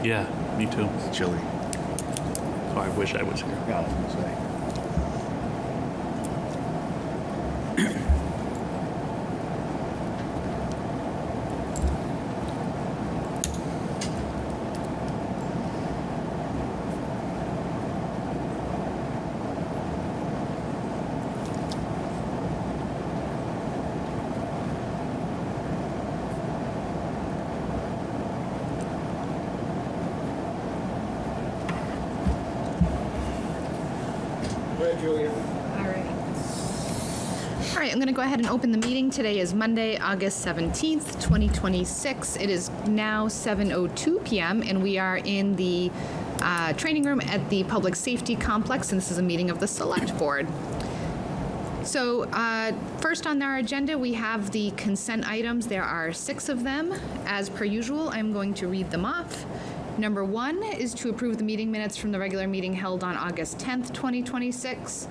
Yeah, me too. It's chilly. So I wish I was here. Yeah, I was gonna say. Go ahead, Julia. All right. All right, I'm going to go ahead and open the meeting. Today is Monday, August 17th, 2026. It is now 7:02 p.m. and we are in the training room at the Public Safety Complex, and this is a meeting of the Select Board. So first on our agenda, we have the consent items. There are 6 of them. As per usual, I'm going to read them off. Number 1 is to approve the meeting minutes from the regular meeting held on August 10th, 2026.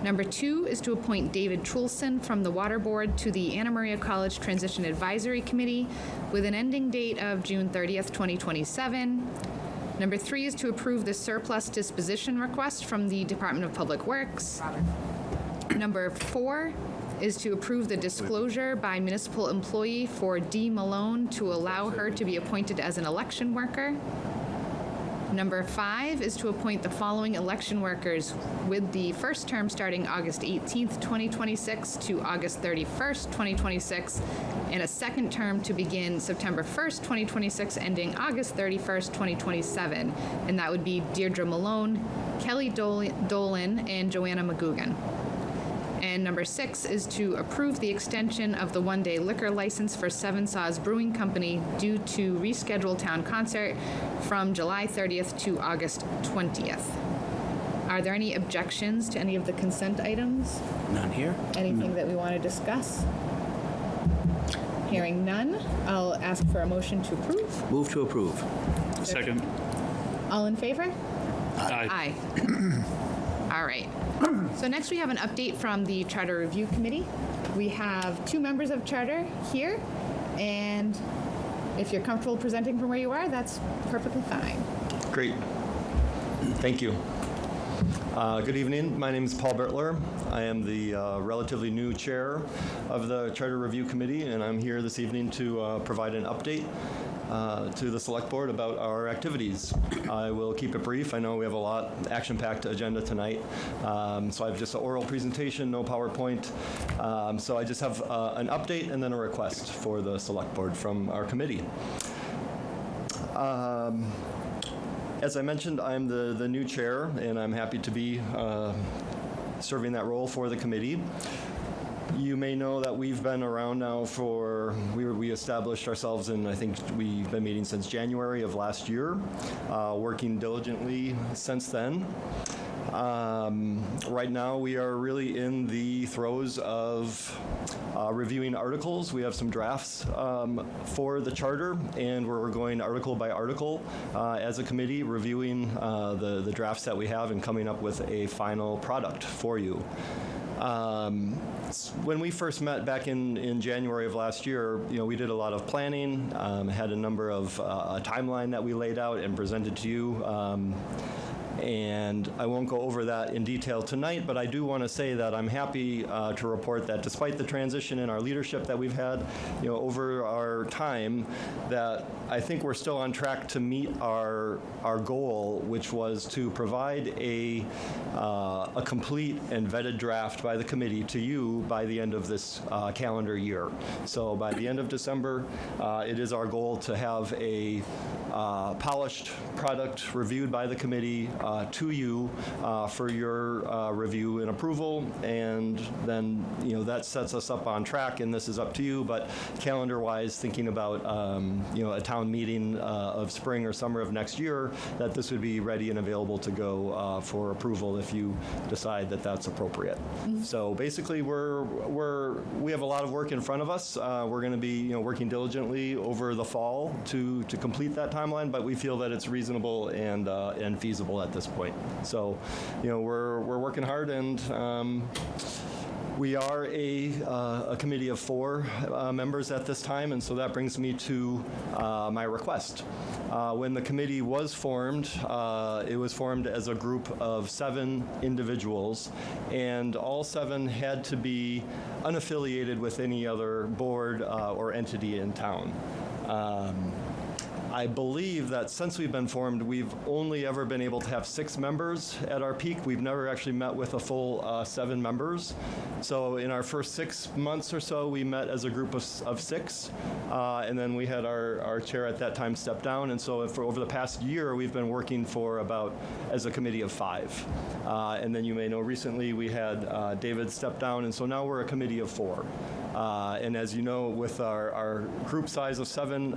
Number 2 is to appoint David Trulson from the Water Board to the Anna Maria College Transition Advisory Committee with an ending date of June 30th, 2027. Number 3 is to approve the surplus disposition request from the Department of Public Works. Number 4 is to approve the disclosure by municipal employee for D. Malone to allow her to be appointed as an election worker. Number 5 is to appoint the following election workers with the first term starting August 18th, 2026 to August 31st, 2026, and a second term to begin September 1st, 2026, ending August 31st, 2027. And that would be Deirdre Malone, Kelly Dolan, and Joanna McGugan. And number 6 is to approve the extension of the one-day liquor license for Seven Saws Brewing Company due to rescheduled town concert from July 30th to August 20th. Are there any objections to any of the consent items? None here? Anything that we want to discuss? Hearing none, I'll ask for a motion to approve. Move to approve. Second. All in favor? Aye. Aye. All right. So next we have an update from the Charter Review Committee. We have 2 members of Charter here, and if you're comfortable presenting from where you are, that's perfectly fine. Great. Thank you. Good evening. My name is Paul Bertler. I am the relatively new chair of the Charter Review Committee, and I'm here this evening to provide an update to the Select Board about our activities. I will keep it brief. I know we have a lot action-packed agenda tonight, so I have just an oral presentation, no PowerPoint. So I just have an update and then a request for the Select Board from our committee. As I mentioned, I'm the new chair, and I'm happy to be serving that role for the committee. You may know that we've been around now for, we established ourselves in, I think we've been meeting since January of last year, working diligently since then. Right now we are really in the throes of reviewing articles. We have some drafts for the charter, and we're going article by article as a committee, reviewing the drafts that we have and coming up with a final product for you. When we first met back in January of last year, we did a lot of planning, had a number of a timeline that we laid out and presented to you. And I won't go over that in detail tonight, but I do want to say that I'm happy to report that despite the transition in our leadership that we've had, over our time, that I think we're still on track to meet our goal, which was to provide a complete and vetted draft by the committee to you by the end of this calendar year. So by the end of December, it is our goal to have a polished product reviewed by the committee to you for your review and approval, and then that sets us up on track, and this is up to you, but calendar-wise, thinking about a town meeting of spring or summer of next year, that this would be ready and available to go for approval if you decide that that's appropriate. Mm-hmm. So basically, we have a lot of work in front of us. We're going to be working diligently over the fall to complete that timeline, but we feel that it's reasonable and feasible at this point. So, we're working hard, and We are a committee of 4 members at this time, and so that brings me to my request. When the committee was formed, it was formed as a group of 7 individuals, and all 7 had to be unaffiliated with any other board or entity in town. I believe that since we've been formed, we've only ever been able to have 6 members at our peak. We've never actually met with a full 7 members. So in our first 6 months or so, we met as a group of 6, and then we had our chair at that time step down. And so for over the past year, we've been working as a committee of 5. And then you may know recently we had David step down, and so now we're a committee of 4. And as you know, with our group size of 7,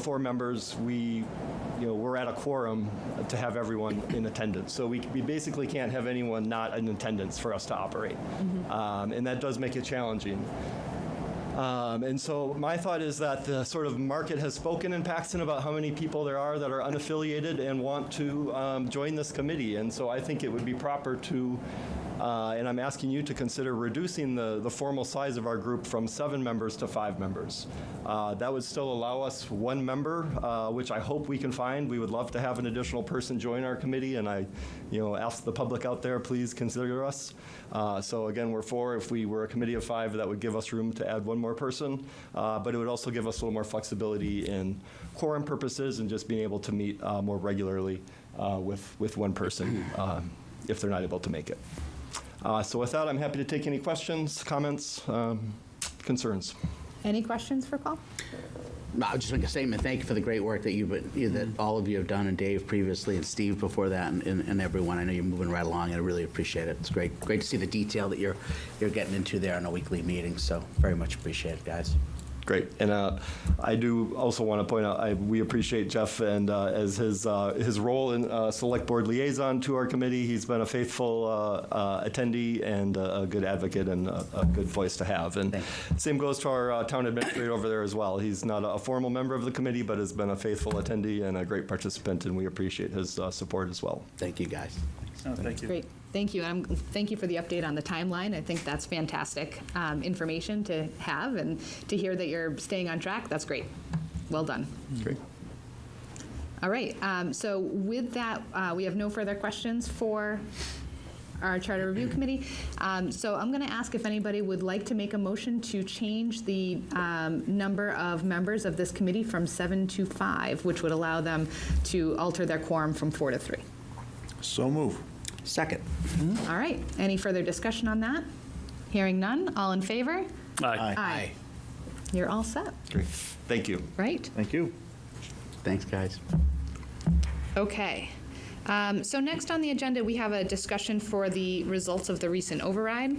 4 members, we're at a quorum to have everyone in attendance. So we basically can't have anyone not in attendance for us to operate. And that does make it challenging. And so my thought is that the sort of market has spoken in Paxton about how many people there are that are unaffiliated and want to join this committee. And so I think it would be proper to and I'm asking you to consider reducing the formal size of our group from 7 members to 5 members. That would still allow us 1 member, which I hope we can find. We would love to have an additional person join our committee, and I ask the public out there, please consider us. So again, we're 4. If we were a committee of 5, that would give us room to add 1 more person, but it would also give us a little more flexibility in quorum purposes and just being able to meet more regularly with 1 person if they're not able to make it. So with that, I'm happy to take any questions, comments, concerns. Any questions for Paul? No, I'll just make a statement. Thank you for the great work that all of you have done, and Dave previously, and Steve before that, and everyone. I know you're moving right along, and I really appreciate it. It's great to see the detail that you're getting into there on a weekly meeting. So very much appreciate it, guys. Great, and I do also want to point out we appreciate Jeff and as his role in select board liaison to our committee. He's been a faithful attendee and a good advocate and a good voice to have. And same goes to our town administrator over there as well. He's not a formal member of the committee, but has been a faithful attendee and a great participant, and we appreciate his support as well. Thank you, guys. Thank you. Great. Thank you. And thank you for the update on the timeline. I think that's fantastic information to have, and to hear that you're staying on track. That's great. Well done. Great. All right. So with that, we have no further questions for our Charter Review Committee. So I'm going to ask if anybody would like to make a motion to change the number of members of this committee from 7 to 5, which would allow them to alter their quorum from 4 to 3. So move. Second. All right. Any further discussion on that? Hearing none. All in favor? Aye. Aye. You're all set, Great. Thank you. right? Thank you. Thanks, guys. Okay. So next on the agenda, we have a discussion for the results of the recent override.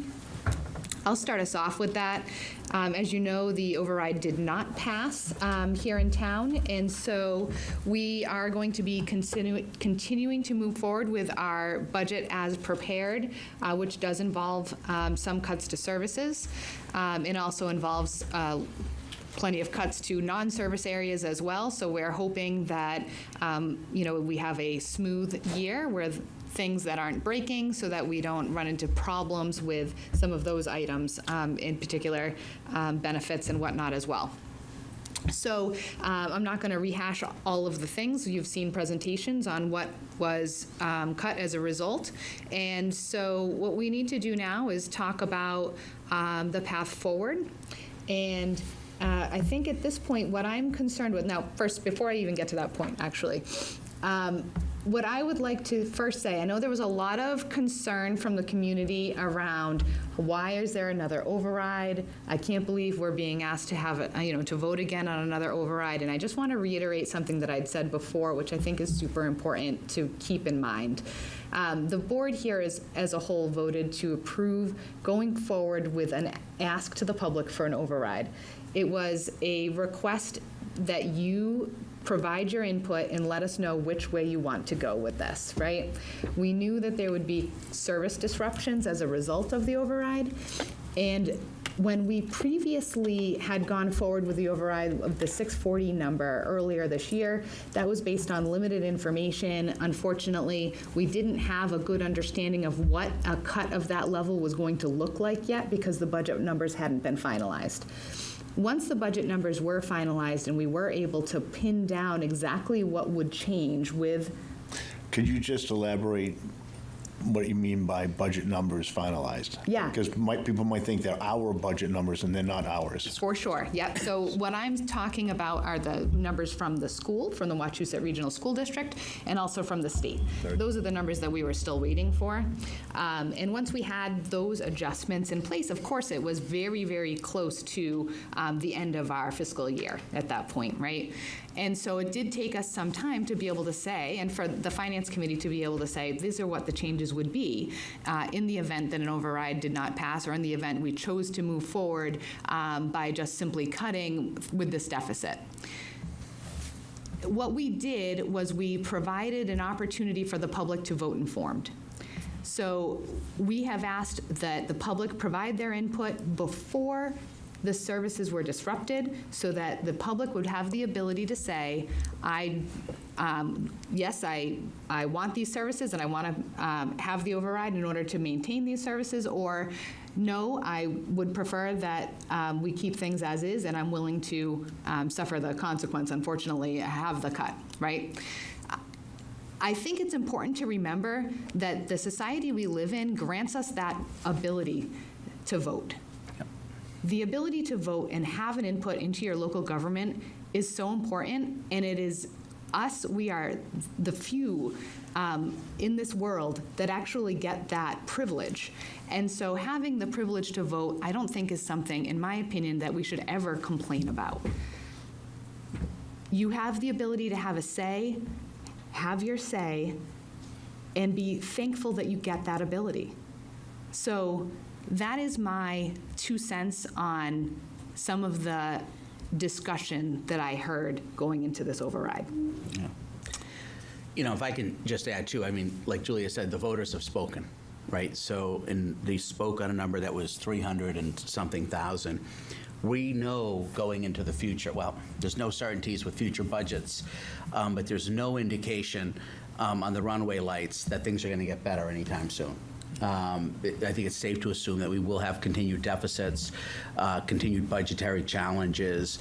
I'll start us off with that. As you know, the override did not pass here in town, and so we are going to be continuing to move forward with our budget as prepared, which does involve some cuts to services. It also involves plenty of cuts to non-service areas as well. So we're hoping that we have a smooth year where things that aren't breaking, so that we don't run into problems with some of those items, in particular benefits and whatnot as well. So I'm not going to rehash all of the things. You've seen presentations on what was cut as a result. And so what we need to do now is talk about the path forward. And I think at this point, what I'm concerned with, now first, before I even get to that point, actually, what I would like to first say, I know there was a lot of concern from the community around why is there another override? I can't believe we're being asked to have to vote again on another override. And I just want to reiterate something that I'd said before, which I think is super important to keep in mind. The board here as a whole voted to approve going forward with an ask to the public for an override. It was a request that you provide your input and let us know which way you want to go with this, right? We knew that there would be service disruptions as a result of the override, And when we previously had gone forward with the override of the 640 number earlier this year, that was based on limited information. Unfortunately, we didn't have a good understanding of what a cut of that level was going to look like yet because the budget numbers hadn't been finalized. Once the budget numbers were finalized and we were able to pin down exactly what would change with. Could you just elaborate what you mean by budget numbers finalized? Yeah. Because people might think they're our budget numbers and they're not ours. For sure, yep. So what I'm talking about are the numbers from the school, from the Wachusett Regional School District, and also from the state. Those are the numbers that we were still waiting for. And once we had those adjustments in place, of course, it was very, very close to the end of our fiscal year at that point, right? And so it did take us some time to be able to say, and for the Finance Committee to be able to say, these are what the changes would be in the event that an override did not pass, or in the event we chose to move forward by just simply cutting with this deficit. What we did was we provided an opportunity for the public to vote informed. So we have asked that the public provide their input before the services were disrupted so that the public would have the ability to say, yes, I want these services and I want to have the override in order to maintain these services, or no, I would prefer that we keep things as is and I'm willing to suffer the consequence, unfortunately, have the cut, right? I think it's important to remember that the society we live in grants us that ability to vote. The ability to vote and have an input into your local government is so important, and it is us, we are the few in this world that actually get that privilege. And so having the privilege to vote, I don't think is something, in my opinion, that we should ever complain about. You have the ability to have a say, have your say, and be thankful that you get that ability. So that is my 2 cents on some of the discussion that I heard going into this override. Yeah. You know, if I can just add too, I mean, like Julia said, the voters have spoken, right? So, and they spoke on a number that was 300 and something thousand. We know going into the future, well, there's no certainties with future budgets, but there's no indication on the runway lights that things are going to get better anytime soon. I think it's safe to assume that we will have continued deficits, continued budgetary challenges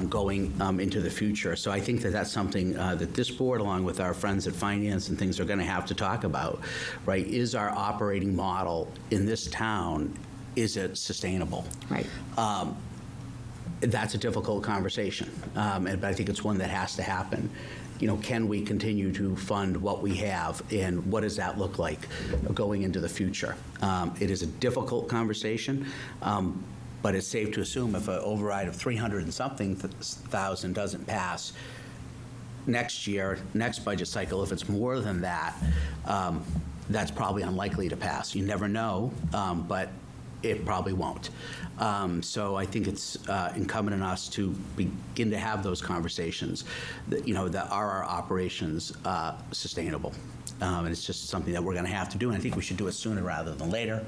going into the future. So I think that that's something that this board, along with our friends at Finance and things, are going to have to talk about, right? Is our operating model in this town, is it sustainable? Right. That's a difficult conversation, but I think it's one that has to happen. You know, can we continue to fund what we have, and what does that look like going into the future? It is a difficult conversation, but it's safe to assume if an override of 300 and something thousand doesn't pass next year, next budget cycle, if it's more than that, that's probably unlikely to pass. You never know, but it probably won't. So I think it's incumbent on us to begin to have those conversations that, you know, that are our operations sustainable? And it's just something that we're going to have to do, and I think we should do it sooner rather than later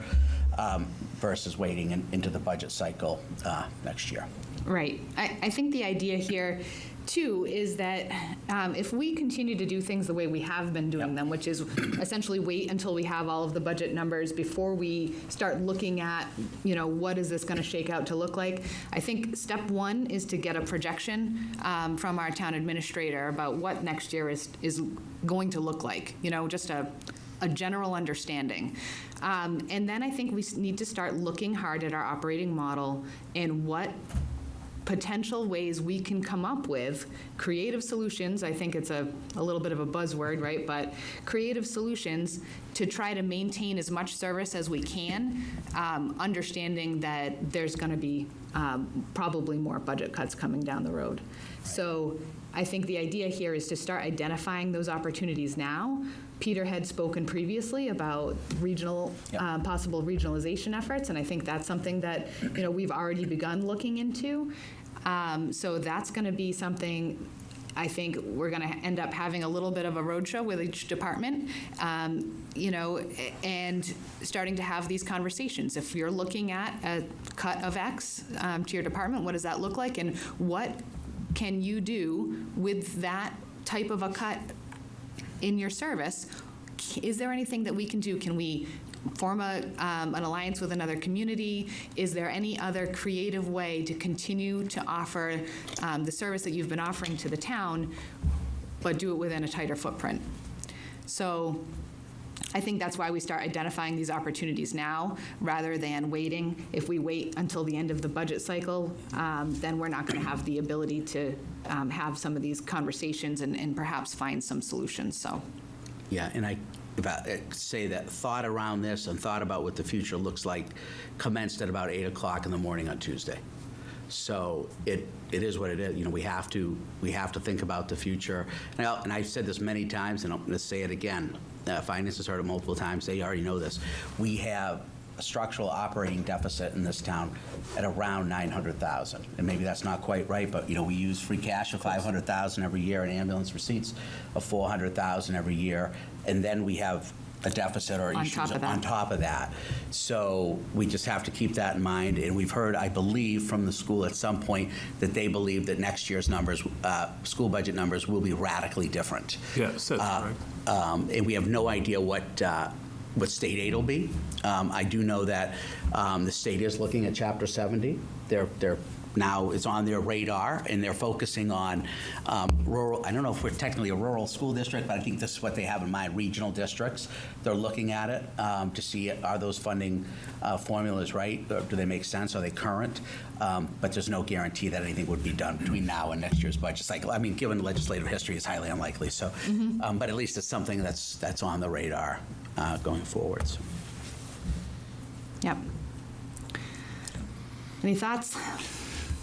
versus waiting into the budget cycle next year. Right. I think the idea here, too, is that if we continue to do things the way we have been doing them, which is essentially wait until we have all of the budget numbers before we start looking at, you know, what is this going to shake out to look like, I think step one is to get a projection from our town administrator about what next year is going to look like, you know, just a general understanding. And then I think we need to start looking hard at our operating model and what potential ways we can come up with creative solutions. I think it's a little bit of a buzzword, right? But creative solutions to try to maintain as much service as we can, understanding that there's going to be probably more budget cuts coming down the road. So I think the idea here is to start identifying those opportunities now. Peter had spoken previously about regional, possible regionalization efforts, and I think that's something that, you know, we've already begun looking into. So that's going to be something I think we're going to end up having a little bit of a roadshow with each department, and starting to have these conversations. If you're looking at a cut of X to your department, what does that look like? And what can you do with that type of a cut in your service? Is there anything that we can do? Can we form an alliance with another community? Is there any other creative way to continue to offer the service that you've been offering to the town, but do it within a tighter footprint? So I think that's why we start identifying these opportunities now rather than waiting. If we wait until the end of the budget cycle, then we're not going to have the ability to have some of these conversations and perhaps find some solutions. So. Yeah, and I say that thought around this and thought about what the future looks like commenced at about 8 o'clock in the morning on Tuesday. So it is what it is. You know, we have to think about the future. And I've said this many times, and I'm going to say it again. Finance has heard it multiple times. They already know this. We have a structural operating deficit in this town at around $900,000. And maybe that's not quite right, but, you know, we use free cash of $500,000 every year and ambulance receipts of $400,000 every year. And then we have a deficit or issues on top of that. So we just have to keep that in mind. And we've heard, I believe, from the school at some point that they believe that next year's numbers, school budget numbers, will be radically different. Yes, that's correct. And we have no idea what state aid will be. I do know that the state is looking at Chapter 70. They're now it's on their radar, and they're focusing on rural. I don't know if we're technically a rural school district, but I think this is what they have in mind, regional districts. They're looking at it to see, are those funding formulas right? Or do they make sense? Are they current? But there's no guarantee that anything would be done between now and next year's budget cycle. I mean, given legislative history, it's highly unlikely. So, but at least it's something that's on the radar going forwards. Yep. Any thoughts?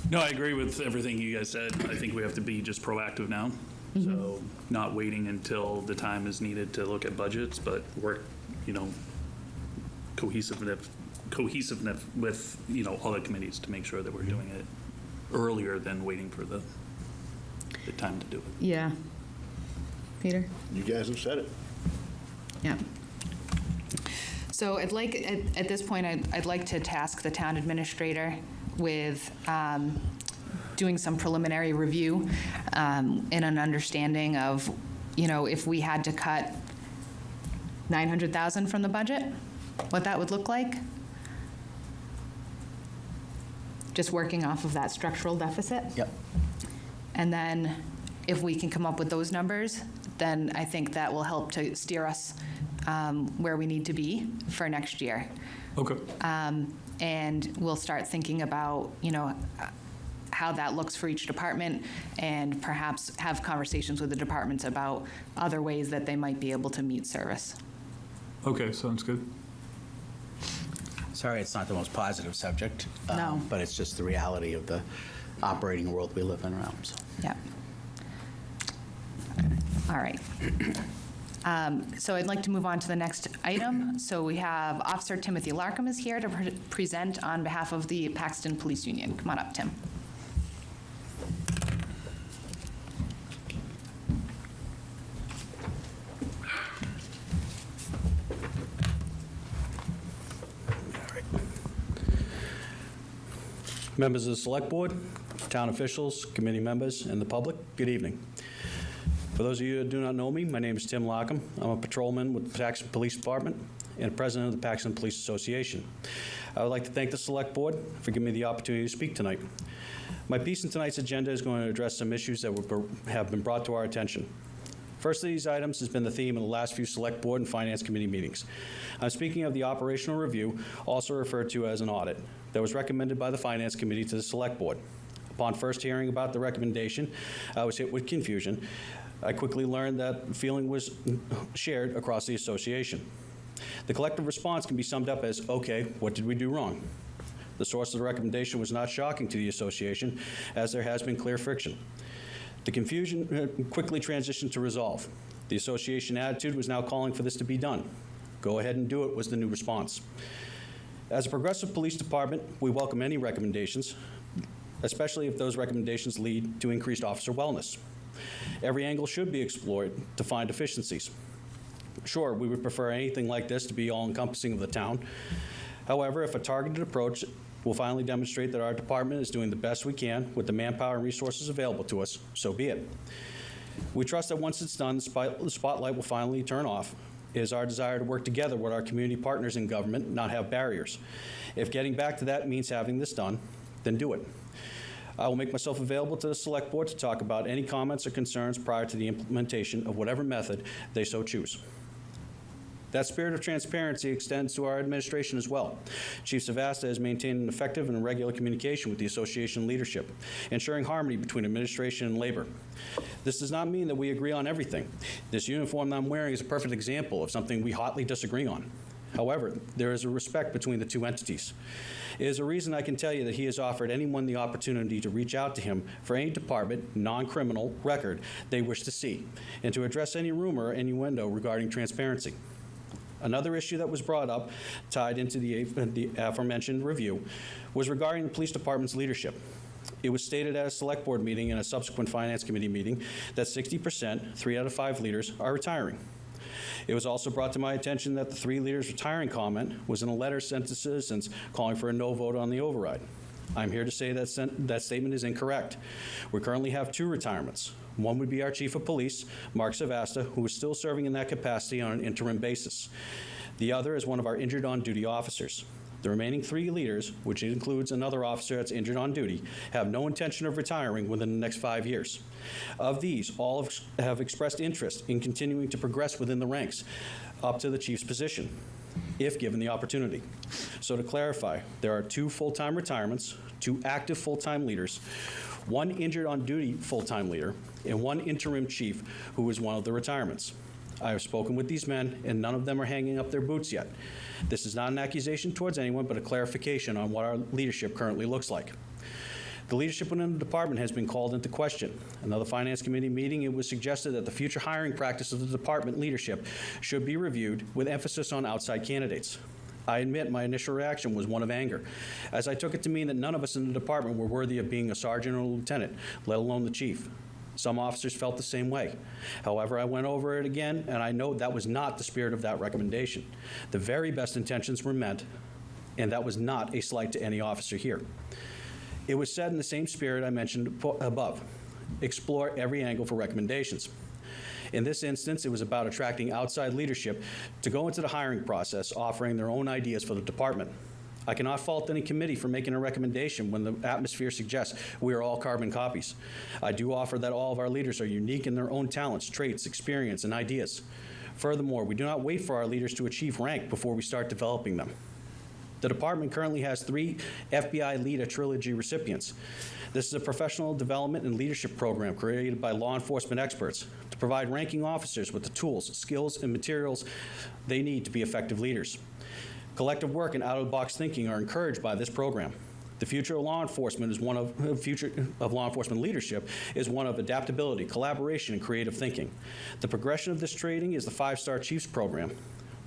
No, I agree with everything you guys said. I think we have to be just proactive now. So not waiting until the time is needed to look at budgets, but work, cohesiveness with, other committees to make sure that we're doing it earlier than waiting for the time to do it. Yeah. Peter? You guys have said it. Yeah. So I'd like, at this point, I'd like to task the town administrator with doing some preliminary review and an understanding of, if we had to cut $900,000 from the budget, what that would look like. Just working off of that structural deficit. Yep. And then if we can come up with those numbers, then I think that will help to steer us where we need to be for next year. Okay. And we'll start thinking about, how that looks for each department, and perhaps have conversations with the departments about other ways that they might be able to meet service. Okay, sounds good. Sorry, it's not the most positive subject. No. But it's just the reality of the operating world we live in around. So. Yeah. All right. So I'd like to move on to the next item. So we have Officer Timothy Larkham is here to present on behalf of the Paxton Police Union. Come on up, Tim. Members of the Select Board, town officials, committee members, and the public, good evening. For those of you that do not know me, my name is Tim Larkham. I'm a patrolman with the Paxton Police Department and president of the Paxton Police Association. I would like to thank the Select Board for giving me the opportunity to speak tonight. My piece in tonight's agenda is going to address some issues that have been brought to our attention. First of these items has been the theme of the last few Select Board and Finance Committee meetings. I'm speaking of the operational review, also referred to as an audit, that was recommended by the Finance Committee to the Select Board. Upon first hearing about the recommendation, I was hit with confusion. I quickly learned that feeling was shared across the association. The collective response can be summed up as, okay, what did we do wrong? The source of the recommendation was not shocking to the association, as there has been clear friction. The confusion quickly transitioned to resolve. The association attitude was now calling for this to be done. Go ahead and do it was the new response. As a progressive police department, we welcome any recommendations, especially if those recommendations lead to increased officer wellness. Every angle should be explored to find efficiencies. Sure, we would prefer anything like this to be all-encompassing of the town. However, if a targeted approach will finally demonstrate that our department is doing the best we can with the manpower and resources available to us, so be it. We trust that once it's done, the spotlight will finally turn off. It is our desire to work together with our community partners in government, not have barriers. If getting back to that means having this done, then do it. I will make myself available to the Select Board to talk about any comments or concerns prior to the implementation of whatever method they so choose. That spirit of transparency extends to our administration as well. Chief Savasta has maintained an effective and regular communication with the association leadership, ensuring harmony between administration and labor. This does not mean that we agree on everything. This uniform that I'm wearing is a perfect example of something we hotly disagree on. However, there is a respect between the two entities. It is a reason I can tell you that he has offered anyone the opportunity to reach out to him for any department, non-criminal record they wish to see, and to address any rumor or innuendo regarding transparency. Another issue that was brought up, tied into the aforementioned review, was regarding the police department's leadership. It was stated at a select board meeting and a subsequent finance committee meeting that 60%, 3 out of 5 leaders, are retiring. It was also brought to my attention that the 3 leaders retiring comment was in a letter sent to citizens calling for a no vote on the override. I'm here to say that statement is incorrect. We currently have 2 retirements. One would be our Chief of Police, Mark Savasta, who is still serving in that capacity on an interim basis. The other is one of our injured on-duty officers. The remaining 3 leaders, which includes another officer that's injured on duty, have no intention of retiring within the next 5 years. Of these, all have expressed interest in continuing to progress within the ranks up to the chief's position, if given the opportunity. So to clarify, there are 2 full-time retirements, 2 active full-time leaders, 1 injured on duty full-time leader, and 1 interim chief who is one of the retirements. I have spoken with these men, and none of them are hanging up their boots yet. This is not an accusation towards anyone, but a clarification on what our leadership currently looks like. The leadership within the department has been called into question. Another Finance Committee meeting, it was suggested that the future hiring practice of the department leadership should be reviewed with emphasis on outside candidates. I admit my initial reaction was one of anger, as I took it to mean that none of us in the department were worthy of being a sergeant or a lieutenant, let alone the chief. Some officers felt the same way. However, I went over it again, and I know that was not the spirit of that recommendation. The very best intentions were meant, and that was not a slight to any officer here. It was said in the same spirit I mentioned above. Explore every angle for recommendations. In this instance, it was about attracting outside leadership to go into the hiring process, offering their own ideas for the department. I cannot fault any committee for making a recommendation when the atmosphere suggests we are all carbon copies. I do offer that all of our leaders are unique in their own talents, traits, experience, and ideas. Furthermore, we do not wait for our leaders to achieve rank before we start developing them. The department currently has 3 FBI LEADA Trilogy recipients. This is a professional development and leadership program created by law enforcement experts to provide ranking officers with the tools, skills, and materials they need to be effective leaders. Collective work and out-of-the-box thinking are encouraged by this program. The future of law enforcement leadership is one of adaptability, collaboration, and creative thinking. The progression of this training is the 5-Star Chiefs program,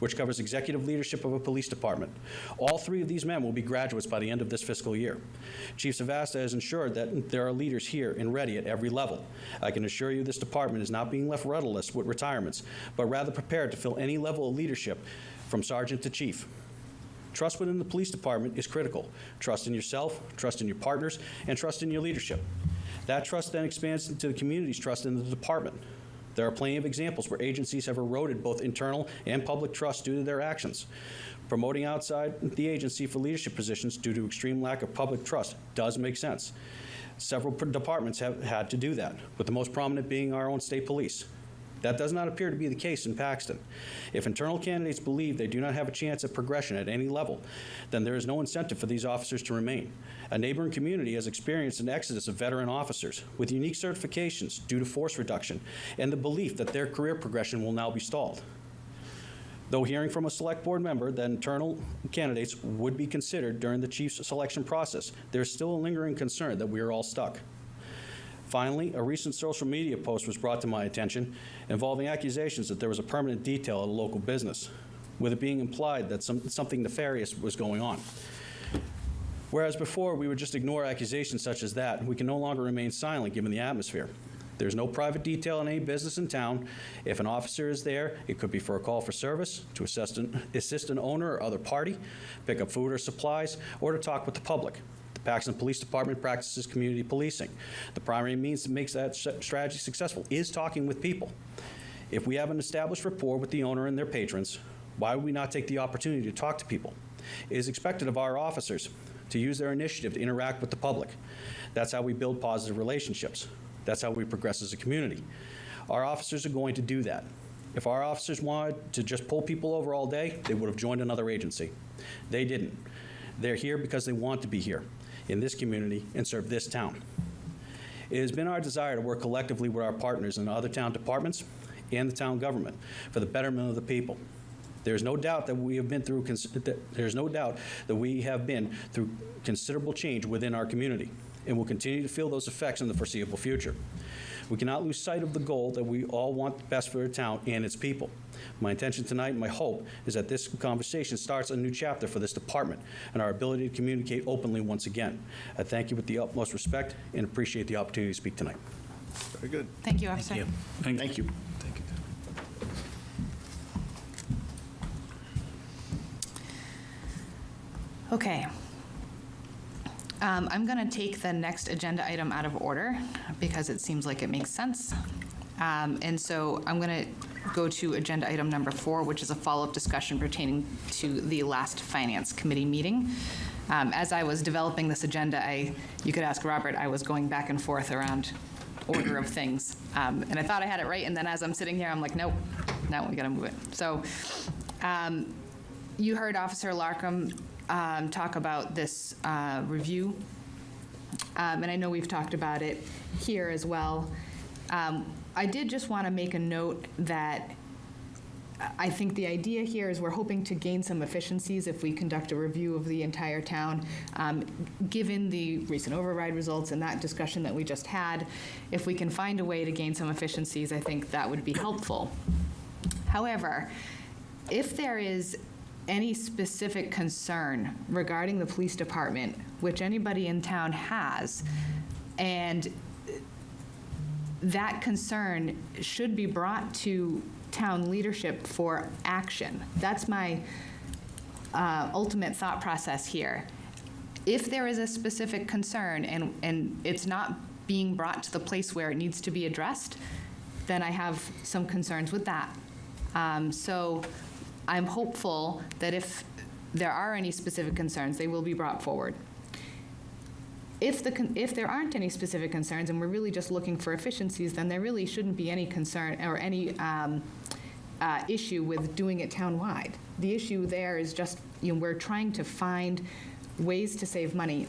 which covers executive leadership of a police department. All 3 of these men will be graduates by the end of this fiscal year. Chief Savasta has ensured that there are leaders here and ready at every level. I can assure you this department is not being left rudderless with retirements, but rather prepared to fill any level of leadership from sergeant to chief. Trust within the police department is critical. Trust in yourself, trust in your partners, and trust in your leadership. That trust then expands into the community's trust in the department. There are plenty of examples where agencies have eroded both internal and public trust due to their actions. Promoting outside the agency for leadership positions due to extreme lack of public trust does make sense. Several departments have had to do that, with the most prominent being our own state police. That does not appear to be the case in Paxton. If internal candidates believe they do not have a chance at progression at any level, then there is no incentive for these officers to remain. A neighboring community has experienced an exodus of veteran officers with unique certifications due to force reduction and the belief that their career progression will now be stalled. Though hearing from a select board member that internal candidates would be considered during the chief's selection process, there is still a lingering concern that we are all stuck. Finally, a recent social media post was brought to my attention involving accusations that there was a permanent detail at a local business, with it being implied that something nefarious was going on. Whereas before we would just ignore accusations such as that, we can no longer remain silent given the atmosphere. There's no private detail in any business in town. If an officer is there, it could be for a call for service, to assist an owner or other party, pick up food or supplies, or to talk with the public. The Paxton Police Department practices community policing. The primary means that makes that strategy successful is talking with people. If we have an established rapport with the owner and their patrons, why would we not take the opportunity to talk to people? It is expected of our officers to use their initiative to interact with the public. That's how we build positive relationships. That's how we progress as a community. Our officers are going to do that. If our officers wanted to just pull people over all day, they would have joined another agency. They didn't. They're here because they want to be here in this community and serve this town. It has been our desire to work collectively with our partners in other town departments and the town government for the betterment of the people. There's no doubt that we have been through considerable change within our community, and will continue to feel those effects in the foreseeable future. We cannot lose sight of the goal that we all want the best for the town and its people. My intention tonight and my hope is that this conversation starts a new chapter for this department and our ability to communicate openly once again. I thank you with the utmost respect and appreciate the opportunity to speak tonight. Very good. Thank you, Officer. Thank you. Okay. I'm going to take the next agenda item out of order because it seems like it makes sense. And so I'm going to go to agenda item number 4, which is a follow-up discussion pertaining to the last Finance Committee meeting. As I was developing this agenda, you could ask Robert, I was going back and forth around order of things. And I thought I had it right, and then as I'm sitting here, I'm like, nope, now we got to move it. So you heard Officer Larkham talk about this review, and I know we've talked about it here as well. I did just want to make a note that I think the idea here is we're hoping to gain some efficiencies if we conduct a review of the entire town. Given the recent override results and that discussion that we just had, if we can find a way to gain some efficiencies, I think that would be helpful. However, if there is any specific concern regarding the police department, which anybody in town has, and that concern should be brought to town leadership for action. That's my ultimate thought process here. If there is a specific concern and it's not being brought to the place where it needs to be addressed, then I have some concerns with that. So I'm hopeful that if there are any specific concerns, they will be brought forward. If there aren't any specific concerns and we're really just looking for efficiencies, then there really shouldn't be any concern or any issue with doing it town-wide. The issue there is just, we're trying to find ways to save money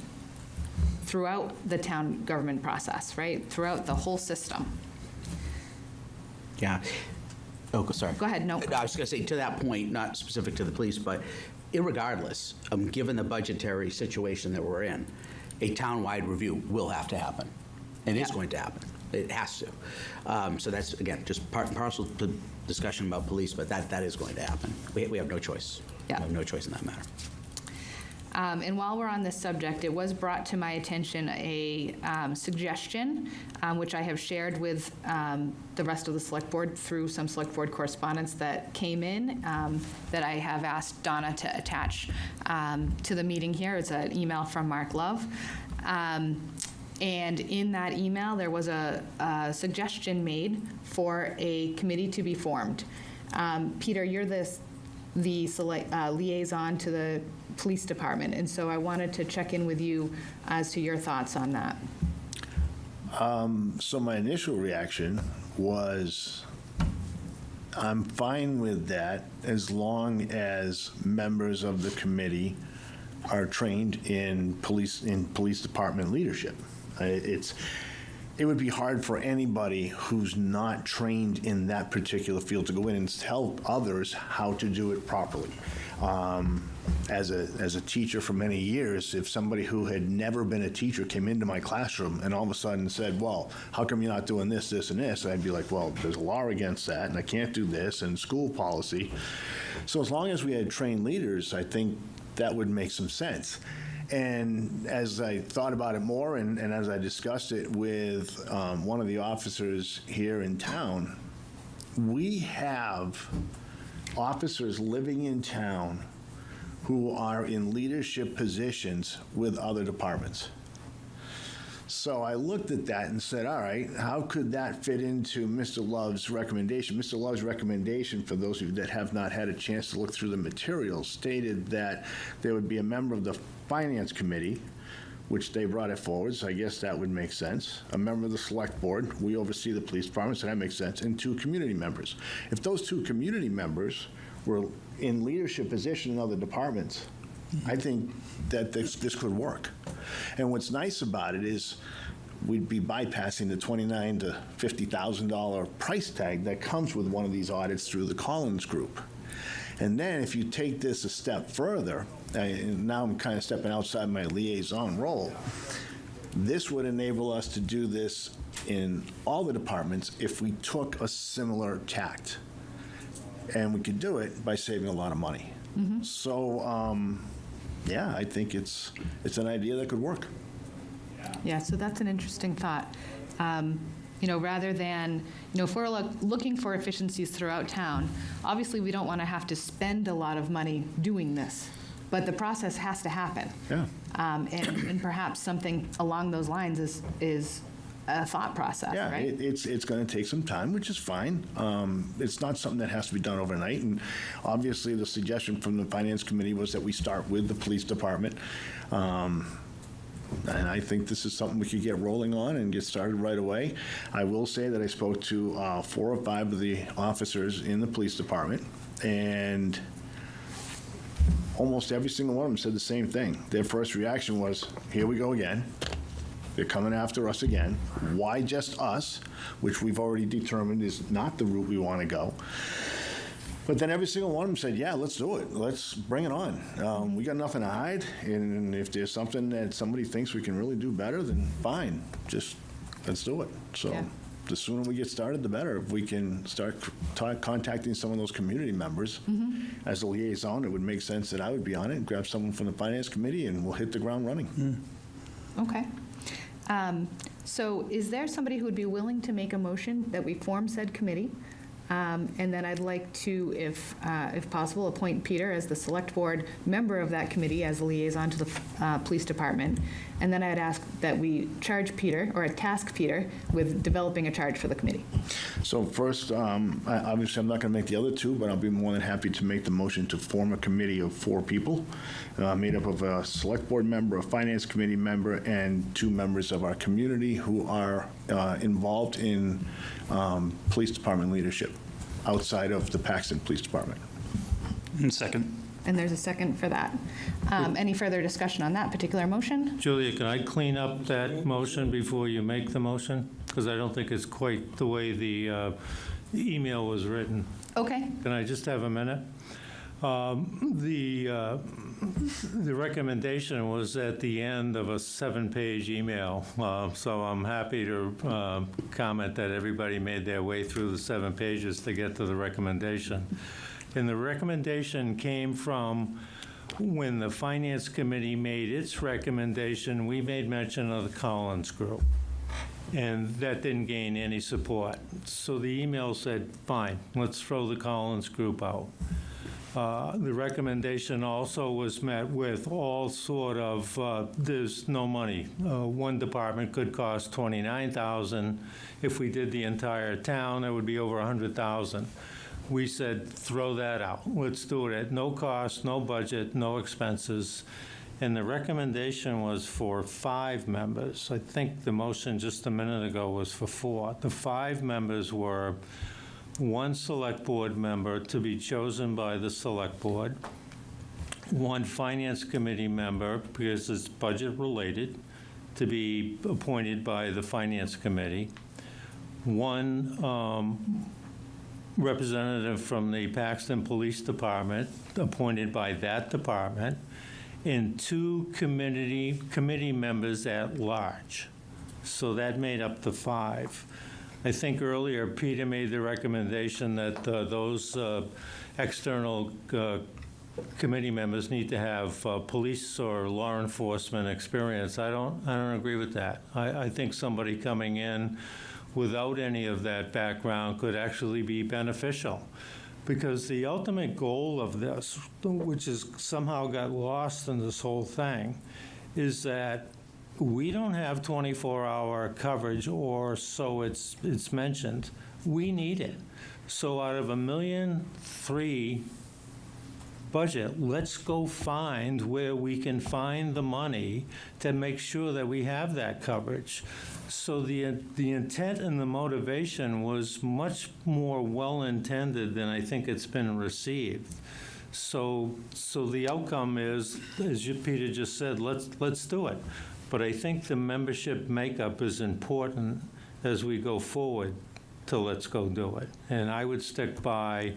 throughout the town government process, right? Throughout the whole system. Yeah. Oh, sorry. Go ahead, no. I was going to say, to that point, not specific to the police, but irregardless, given the budgetary situation that we're in, a town-wide review will have to happen. And it's going to happen. It has to. So that's, again, just part and parcel to discussion about police, but that is going to happen. We have no choice. Yeah. We have no choice in that matter. And while we're on this subject, it was brought to my attention a suggestion, which I have shared with the rest of the select board through some select board correspondence that came in that I have asked Donna to attach to the meeting here. It's an email from Mark Love. And in that email, there was a suggestion made for a committee to be formed. Peter, you're the liaison to the police department, and so I wanted to check in with you as to your thoughts on that. So my initial reaction was, I'm fine with that as long as members of the committee are trained in police department leadership. It would be hard for anybody who's not trained in that particular field to go in and tell others how to do it properly. As a teacher for many years, if somebody who had never been a teacher came into my classroom and all of a sudden said, well, how come you're not doing this, this, and this? I'd be like, well, there's a law against that, and I can't do this, and school policy. So as long as we had trained leaders, I think that would make some sense. And as I thought about it more and as I discussed it with one of the officers here in town, we have officers living in town who are in leadership positions with other departments. So I looked at that and said, all right, how could that fit into Mr. Love's recommendation? Mr. Love's recommendation, for those of you that have not had a chance to look through the materials, stated that there would be a member of the Finance Committee, which they brought it forward, so I guess that would make sense. A member of the Select Board, we oversee the police department, so that makes sense, and 2 community members. If those 2 community members were in leadership position in other departments, I think that this could work. And what's nice about it is we'd be bypassing the $29,000 to $50,000 price tag that comes with one of these audits through the Collins Group. And then if you take this a step further, and now I'm kind of stepping outside my liaison role, this would enable us to do this in all the departments if we took a similar tact. And we could do it by saving a lot of money. So, yeah, I think it's an idea that could work. Yeah, so that's an interesting thought. Rather than, if we're looking for efficiencies throughout town, obviously we don't want to have to spend a lot of money doing this, but the process has to happen. Yeah. And perhaps something along those lines is a thought process, Yeah, right? it's going to take some time, which is fine. It's not something that has to be done overnight. And obviously, the suggestion from the Finance Committee was that we start with the police department. And I think this is something we could get rolling on and get started right away. I will say that I spoke to 4 or 5 of the officers in the police department, and almost every single one of them said the same thing. Their first reaction was, here we go again. They're coming after us again. Why just us? Which we've already determined is not the route we want to go. But then every single one of them said, yeah, let's do it. Let's bring it on. We got nothing to hide. And if there's something that somebody thinks we can really do better, then fine. Just let's do it. So Yeah. the sooner we get started, the better. If we can start contacting some of those community members as a liaison, it would make sense that I would be on it and grab someone from the Finance Committee, and we'll hit the ground running. Okay. So is there somebody who would be willing to make a motion that we form said committee? And then I'd like to, if possible, appoint Peter as the Select Board member of that committee as a liaison to the Police Department. And then I'd ask that we charge Peter, or task Peter, with developing a charge for the committee. So first, obviously, I'm not going to make the other 2, but I'll be more than happy to make the motion to form a committee of 4 people, made up of a Select Board member, a Finance Committee member, and 2 members of our community who are involved in police department leadership outside of the Paxton Police Department. And second. And there's a second for that. Any further discussion on that particular motion? Julia, can I clean up that motion before you make the motion? Because I don't think it's quite the way the email was written. Okay. Can I just have a minute? The recommendation was at the end of a 7-page email, so I'm happy to comment that everybody made their way through the 7 pages to get to the recommendation. And the recommendation came from when the Finance Committee made its recommendation, we made mention of the Collins Group. And that didn't gain any support. So the email said, fine, let's throw the Collins Group out. The recommendation also was met with all sort of, there's no money. One department could cost $29,000. If we did the entire town, it would be over $100,000. We said, throw that out. Let's do it at no cost, no budget, no expenses. And the recommendation was for 5 members. I think the motion just a minute ago was for 4. The 5 members were 1 Select Board member to be chosen by the Select Board, 1 Finance Committee member, because it's budget related, to be appointed by the Finance Committee, 1 representative from the Paxton Police Department, appointed by that department, and 2 committee members at large. So that made up the 5. I think earlier Peter made the recommendation that those external committee members need to have police or law enforcement experience. I don't agree with that. I think somebody coming in without any of that background could actually be beneficial. Because the ultimate goal of this, which is somehow got lost in this whole thing, is that we don't have 24-hour coverage, or so it's mentioned. We need it. So out of $1.3 million budget, let's go find where we can find the money to make sure that we have that coverage. So the intent and the motivation was much more well-intended than I think it's been received. So the outcome is, as Peter just said, let's do it. But I think the membership makeup is important as we go forward to let's go do it. And I would stick by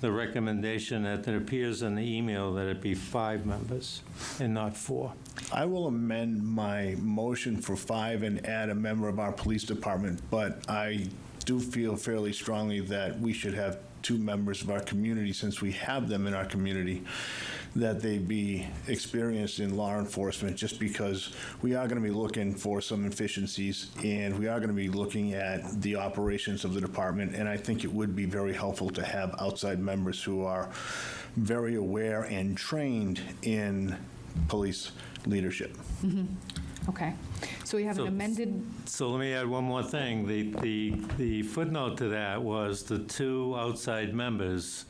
the recommendation that it appears in the email that it be 5 members and not 4. I will amend my motion for 5 and add a member of our police department, but I do feel fairly strongly that we should have 2 members of our community, since we have them in our community, that they be experienced in law enforcement, just because we are going to be looking for some efficiencies, and we are going to be looking at the operations of the department, and I think it would be very helpful to have outside members who are very aware and trained in police leadership. Okay. So we have an amended, So let me add one more thing. The footnote to that was the 2 outside members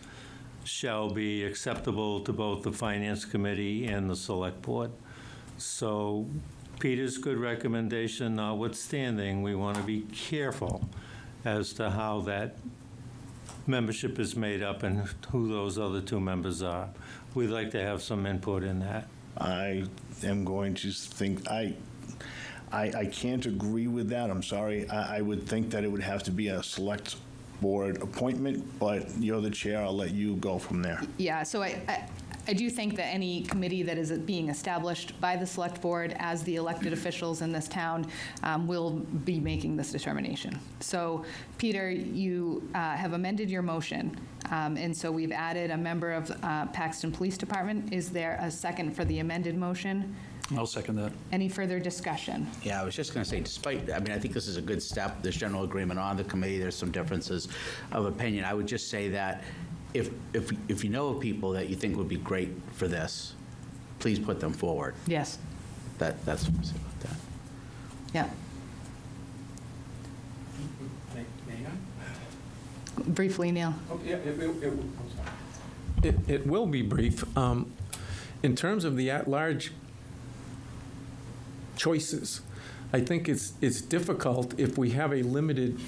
shall be acceptable to both the Finance Committee and the Select Board. So Peter's good recommendation notwithstanding, we want to be careful as to how that membership is made up and who those other 2 members are. We'd like to have some input in that. I am going to think, I can't agree with that, I'm sorry. I would think that it would have to be a select board appointment, but you're the chair, I'll let you go from there. yeah, so I do think that any committee that is being established by the select board as the elected officials in this town will be making this determination. So, Peter, you have amended your motion, and so we've added a member of Paxton Police Department. Is there a second for the amended motion? I'll second that. Any further discussion? Yeah, I was just going to say, I think this is a good step. There's general agreement on the committee. There's some differences of opinion. I would just say that if you know of people that you think would be great for this, please put them forward. Yes. That's what I'm saying about that. Yeah. May I? Briefly, Neil. Oh, yeah, it will be brief. In terms of the at-large choices, I think it's difficult if we have a limited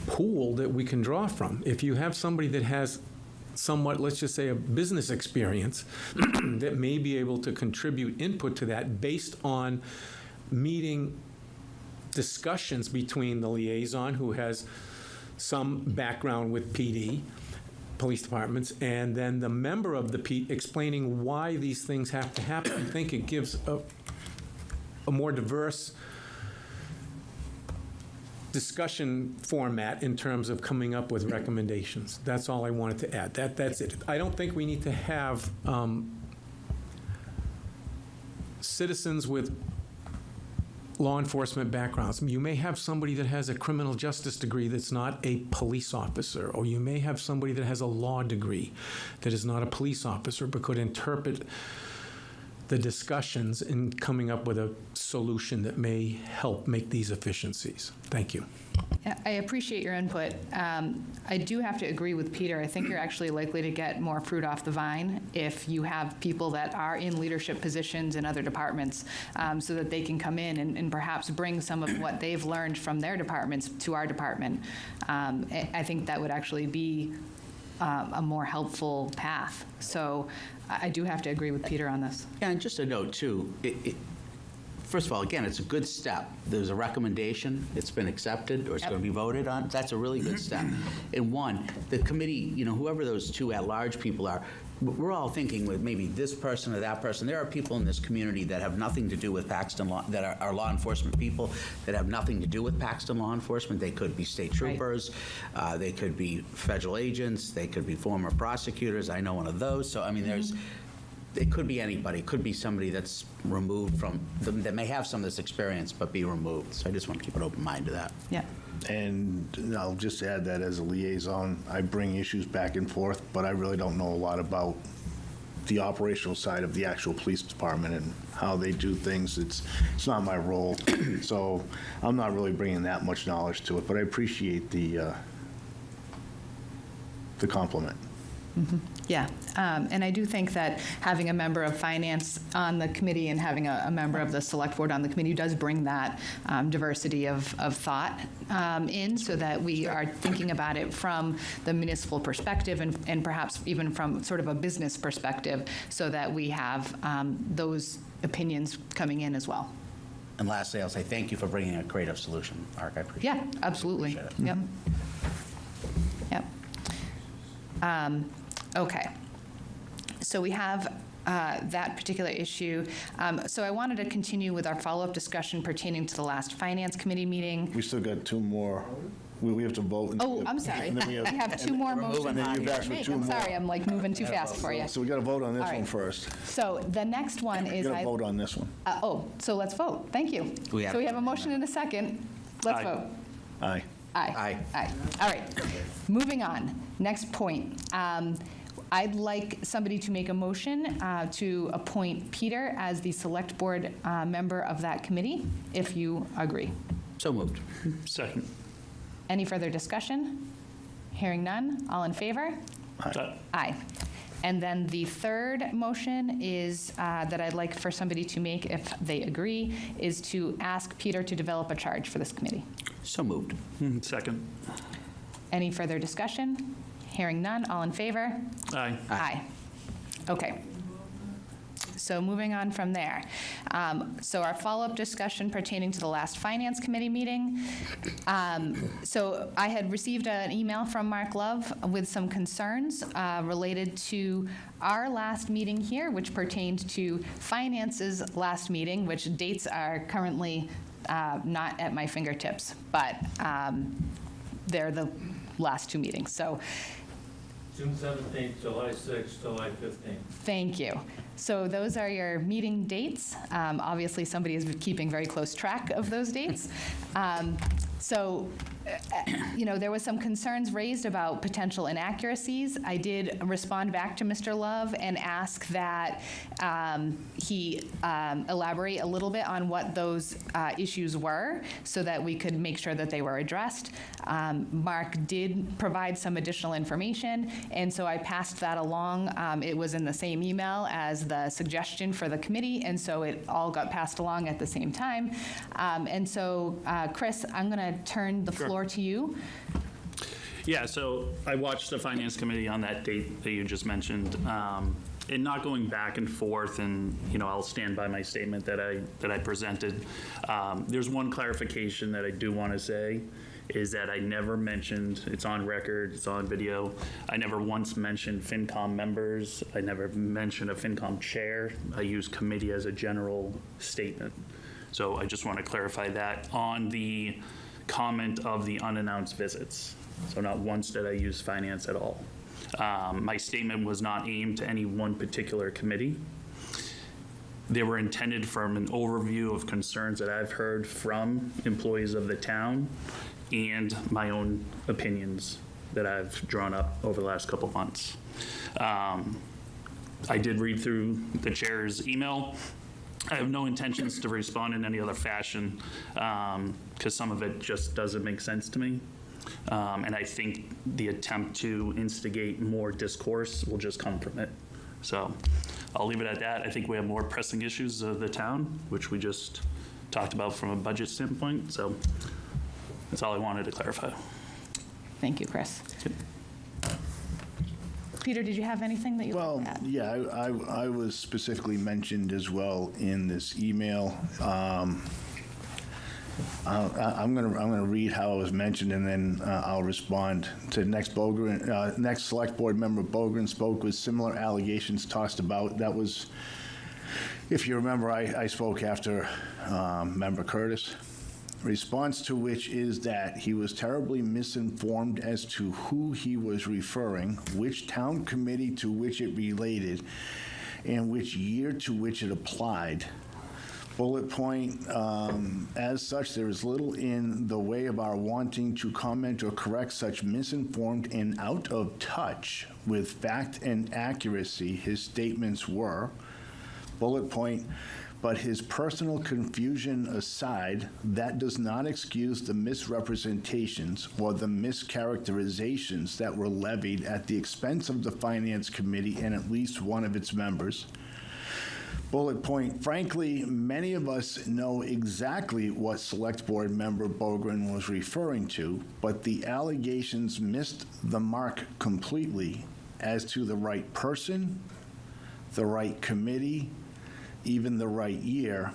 pool that we can draw from. If you have somebody that has somewhat, let's just say, a business experience that may be able to contribute input to that based on meeting discussions between the liaison, who has some background with PD, police departments, and then the member of the P explaining why these things have to happen. I think it gives a more diverse discussion format in terms of coming up with recommendations. That's all I wanted to add. That's it. I don't think we need to have citizens with law enforcement backgrounds. You may have somebody that has a criminal justice degree that's not a police officer, or you may have somebody that has a law degree that is not a police officer but could interpret the discussions in coming up with a solution that may help make these efficiencies. Thank you. I appreciate your input. I do have to agree with Peter. I think you're actually likely to get more fruit off the vine if you have people that are in leadership positions in other departments, so that they can come in and perhaps bring some of what they've learned from their departments to our department. I think that would actually be a more helpful path. So I do have to agree with Peter on this. Yeah, and just a note, too, first of all, again, it's a good step. There's a recommendation, it's been accepted, or it's going to be voted on. That's a really good step. And one, the committee, whoever those 2 at-large people are, we're all thinking with maybe this person or that person. There are people in this community that have nothing to do with Paxton law, that are law enforcement people that have nothing to do with Paxton law enforcement. They could be state troopers, they could be federal agents, they could be former prosecutors. I know one of those. So, I mean, it could be anybody. It could be somebody that's removed from, that may have some of this experience but be removed. So I just want to keep an open mind to that. Yeah. And I'll just add that as a liaison, I bring issues back and forth, but I really don't know a lot about the operational side of the actual police department and how they do things. It's not my role, so I'm not really bringing that much knowledge to it, but I appreciate the compliment. Yeah, and I do think that having a member of finance on the committee and having a member of the select board on the committee does bring that diversity of thought in, so that we are thinking about it from the municipal perspective and perhaps even from sort of a business perspective, so that we have those opinions coming in as well. And lastly, I'll say thank you for bringing a creative solution, Mark. I appreciate it. Yeah, absolutely. Appreciate it. Yep. Yep. Okay. So we have that particular issue. So I wanted to continue with our follow-up discussion pertaining to the last Finance Committee meeting. We still got two more. We have to vote. Oh, I'm sorry. And then We have two more motions. And then you've asked for Make. two I'm more. sorry, I'm like moving too fast for you. So we got to vote on this All right. one first. So the next one We is, got to vote on this one. so let's vote. Thank you. We have So we to have a motion and a second. Let's Aye. vote. Aye. Aye. Aye. All right. Moving on. Next point. I'd like somebody to make a motion to appoint Peter as the select board member of that committee, if you agree. So moved. Second. Any further discussion? Hearing none. All in favor? Aye. And then the third motion is that I'd like for somebody to make, if they agree, is to ask Peter to develop a charge for this committee. So moved. Second. Any further discussion? Hearing none. All in favor? Aye. Aye. Okay. So moving on from there. So our follow-up discussion pertaining to the last Finance Committee meeting. So I had received an email from Mark Love with some concerns related to our last meeting here, which pertained to Finance's last meeting, which dates are currently not at my fingertips, but they're the last two meetings. So June 17th, July 6th, July 15th. thank you. So those are your meeting dates. Obviously, somebody is keeping very close track of those dates. There was some concerns raised about potential inaccuracies. I did respond back to Mr. Love and ask that he elaborate a little bit on what those issues were so that we could make sure that they were addressed. Mark did provide some additional information, and so I passed that along. It was in the same email as the suggestion for the committee, and so it all got passed along at the same time. Chris, I'm going to turn the floor to you. Yeah, so I watched the Finance Committee on that date that you just mentioned. And not going back and forth, and I'll stand by my statement that I presented. There's one clarification that I do want to say, is that I never mentioned, it's on record, it's on video, I never once mentioned FinCom members, I never mentioned a FinCom chair. I use committee as a general statement. So I just want to clarify that on the comment of the unannounced visits. So not once did I use finance at all. My statement was not aimed to any one particular committee. They were intended from an overview of concerns that I've heard from employees of the town and my own opinions that I've drawn up over the last couple months. I did read through the chair's email. I have no intentions to respond in any other fashion because some of it just doesn't make sense to me. And I think the attempt to instigate more discourse will just come from it. So I'll leave it at that. I think we have more pressing issues of the town, which we just talked about from a budget standpoint. So that's all I wanted to clarify. Thank you, Chris. Peter, did you have anything that you Well, wanted to add? yeah, I was specifically mentioned as well in this email. I'm gonna read how it was mentioned, and then I'll respond to next select board member Bogren spoke with similar allegations tossed about. That was, if you remember, I spoke after member Curtis. Response to which is that he was terribly misinformed as to who he was referring, which town committee to which it related, and which year to which it applied. Bullet point, as such, there is little in the way of our wanting to comment or correct such misinformed and out of touch with fact and accuracy his statements were. Bullet point, but his personal confusion aside, that does not excuse the misrepresentations or the mischaracterizations that were levied at the expense of the Finance Committee and at least one of its members. Bullet point, frankly, many of us know exactly what Select Board Member Bogren was referring to, but the allegations missed the mark completely as to the right person, the right committee, even the right year.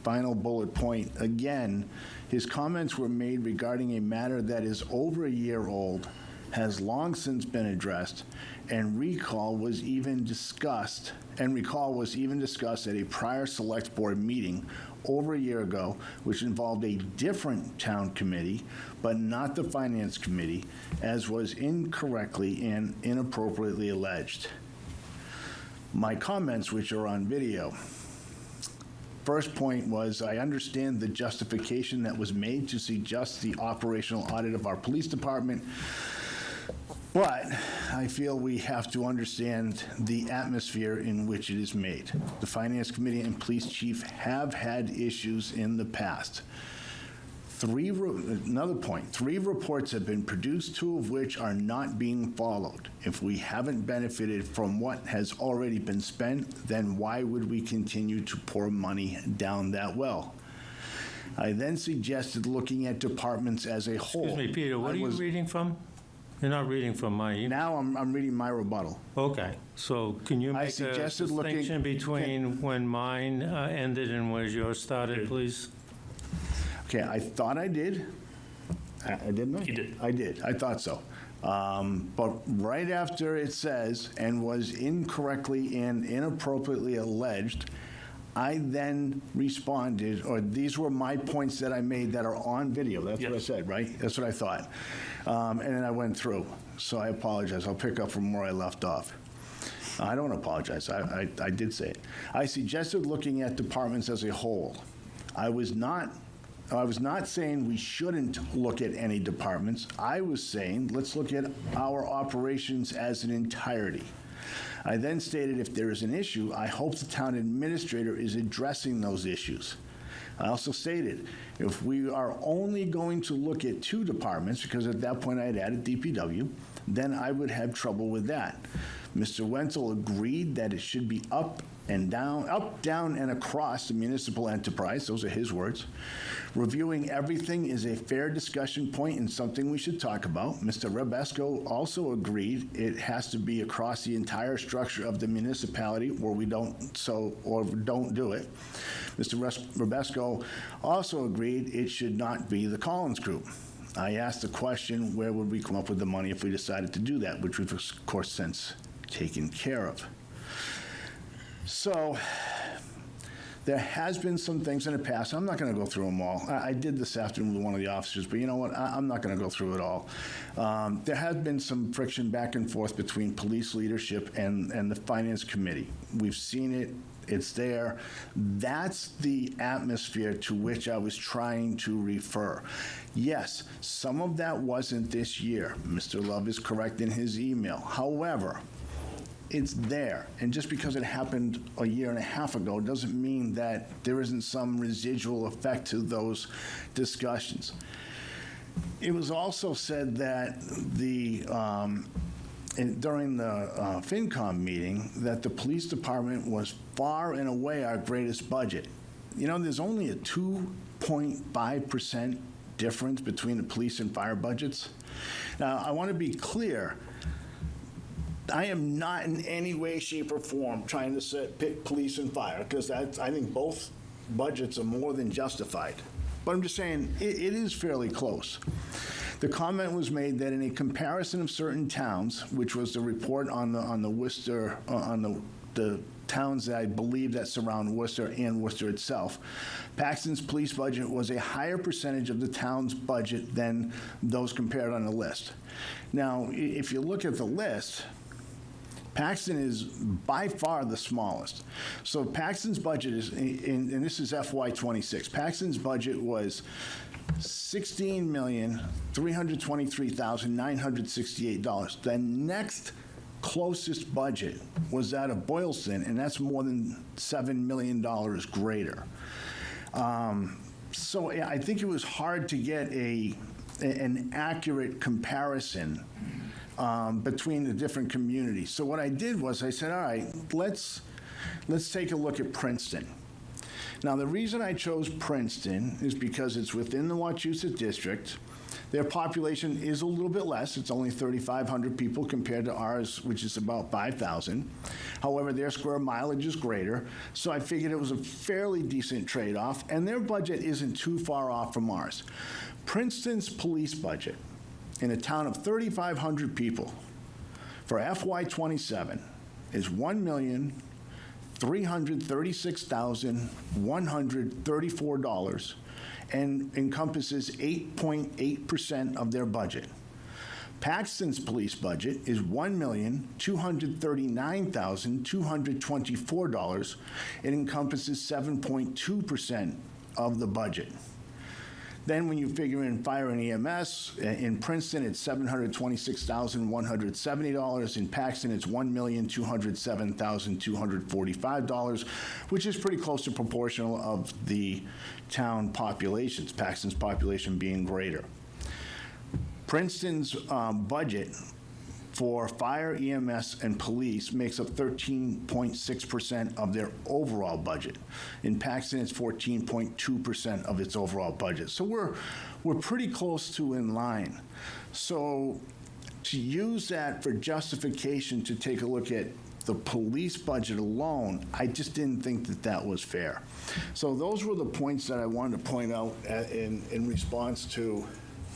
Final bullet point, again, his comments were made regarding a matter that is over a year old, has long since been addressed, and recall was even discussed at a prior Select Board meeting over a year ago, which involved a different town committee, but not the Finance Committee, as was incorrectly and inappropriately alleged. My comments, which are on video. First point was, I understand the justification that was made to suggest the operational audit of our police department, but I feel we have to understand the atmosphere in which it is made. The Finance Committee and Police Chief have had issues in the past. Another point, 3 reports have been produced, 2 of which are not being followed. If we haven't benefited from what has already been spent, then why would we continue to pour money down that well? I then suggested looking at departments as a whole. Excuse me, Peter, what are you reading from? You're not reading from my email. Now I'm reading my rebuttal. Okay, so can you make a suggested looking- distinction between when mine ended and when yours started, please? Okay, I thought I did. I didn't know. You did. I did. I thought so. But right after it says, and was incorrectly and inappropriately alleged, I then responded, or these were my points that I made that are on video. That's what I Yes. said, right? That's what I thought. And then I went through. So I apologize. I'll pick up from where I left off. I don't apologize. I did say it. I suggested looking at departments as a whole. I was not saying we shouldn't look at any departments. I was saying let's look at our operations as an entirety. I then stated if there is an issue, I hope the town administrator is addressing those issues. I also stated if we are only going to look at 2 departments, because at that point I had added DPW, then I would have trouble with that. Mr. Wenzel agreed that it should be up, down, and across the municipal enterprise. Those are his words. Reviewing everything is a fair discussion point and something we should talk about. Mr. Rebesco also agreed it has to be across the entire structure of the municipality, or we don't do it. Mr. Rebesco also agreed it should not be the Collins Group. I asked the question, where would we come up with the money if we decided to do that, which we've, of course, since taken care of. So there has been some things in the past. I'm not going to go through them all. I did this afternoon with one of the officers, but you know what? I'm not going to go through it all. There has been some friction back and forth between police leadership and the Finance Committee. We've seen it. It's there. That's the atmosphere to which I was trying to refer. Yes, some of that wasn't this year. Mr. Love is correct in his email. However, it's there. And just because it happened a year and a half ago doesn't mean that there isn't some residual effect to those discussions. It was also said that during the FinCom meeting that the police department was far and away our greatest budget. You know, there's only a 2.5% difference between the police and fire budgets. Now, I want to be clear. I am not in any way, shape, or form trying to pick police and fire, because I think both budgets are more than justified. But I'm just saying it is fairly close. The comment was made that in a comparison of certain towns, which was the report on the Worcester, on the towns that I believe that surround Worcester and Worcester itself, Paxton's police budget was a higher percentage of the town's budget than those compared on the list. Now, if you look at the list, Paxton is by far the smallest. So Paxton's budget is, and this is FY26, Paxton's budget was $16,323,968. The next closest budget was that of Boylston, and that's more than $7 million greater. So I think it was hard to get an accurate comparison between the different communities. So what I did was I said, all right, let's take a look at Princeton. Now, the reason I chose Princeton is because it's within the Wachusett district. Their population is a little bit less. It's only 3,500 people compared to ours, which is about 5,000. However, their square mileage is greater, so I figured it was a fairly decent trade-off, and their budget isn't too far off from ours. Princeton's police budget in a town of 3,500 people for FY27 is $1,336,134 and encompasses 8.8% of their budget. Paxton's police budget is $1,239,224. It encompasses 7.2% of the budget. Then when you figure in fire and EMS, in Princeton, it's $726,170. In Paxton, it's $1,207,245, which is pretty close to proportional of the town populations, Paxton's population being greater. Princeton's budget for fire, EMS, and police makes up 13.6% of their overall budget. In Paxton, it's 14.2% of its overall budget. So we're pretty close to in line. So to use that for justification to take a look at the police budget alone, I just didn't think that that was fair. So those were the points that I wanted to point out in response to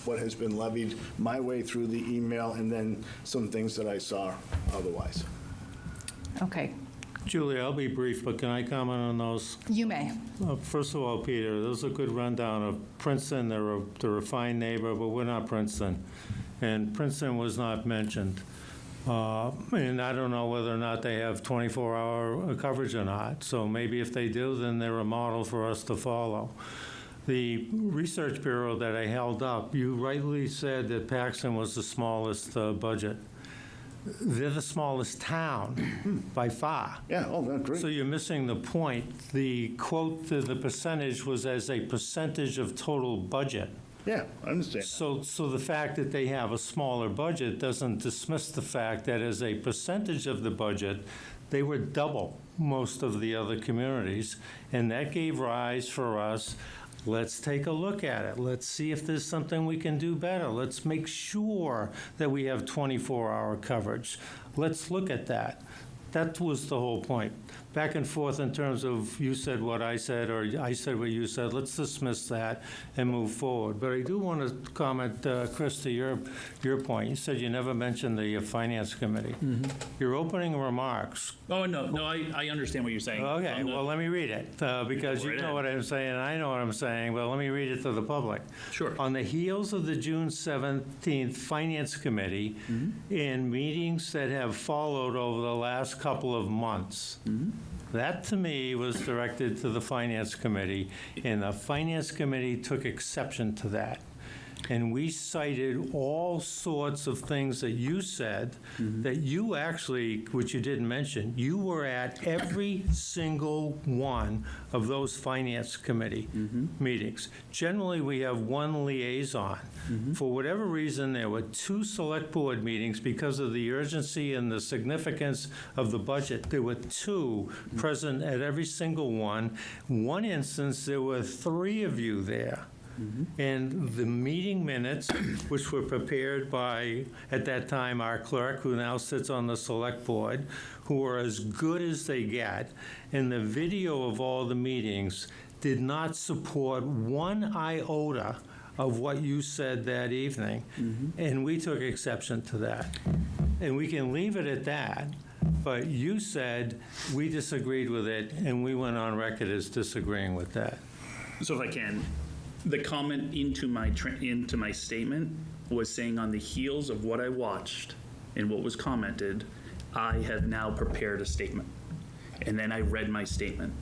what has been levied my way through the email, and then some things that I saw otherwise. Okay, Julie, I'll be brief, but can I comment on those? you may. First of all, Peter, that was a good rundown of Princeton. They're a fine neighbor, but we're not Princeton. And Princeton was not mentioned. And I don't know whether or not they have 24-hour coverage or not. So maybe if they do, then they're a model for us to follow. The research bureau that I held up, you rightly said that Paxton was the smallest budget. They're the smallest town by far. Yeah, oh, that's great. So you're missing the point. The quote, the percentage was as a percentage of total budget. Yeah, I understand. So the fact that they have a smaller budget doesn't dismiss the fact that as a percentage of the budget, they were double most of the other communities, and that gave rise for us. Let's take a look at it. Let's see if there's something we can do better. Let's make sure that we have 24-hour coverage. Let's look at that. That was the whole point. Back and forth in terms of you said what I said or I said what you said. Let's dismiss that and move forward. But I do want to comment, Chris, to your point. You said you never mentioned the Finance Committee. Mm-hmm. Your opening remarks. Oh, no, I understand what you're saying. Okay, well, let me read it, because you know what I'm saying, and I know what I'm saying, but let me read it to the public. Sure. On the heels of the June 17th Finance Committee and meetings that have followed over the last couple of months, that, to me, was directed to the Finance Committee, and the Finance Committee took exception to that. And we cited all sorts of things that you said that you actually, which you didn't mention, you were at every single one of those Finance Committee meetings. Generally, we have one liaison. For whatever reason, there were two Select Board meetings because of the urgency and the significance of the budget. There were two present at every single one. One instance, there were three of you there. And the meeting minutes, which were prepared by, at that time, our clerk, who now sits on the Select Board, who were as good as they get, and the video of all the meetings did not support one iota of what you said that evening. And we took exception to that. And we can leave it at that. But you said we disagreed with it, and we went on record as disagreeing with that. So if I can, the comment into my statement was saying on the heels of what I watched and what was commented, I have now prepared a statement, and then I read my statement.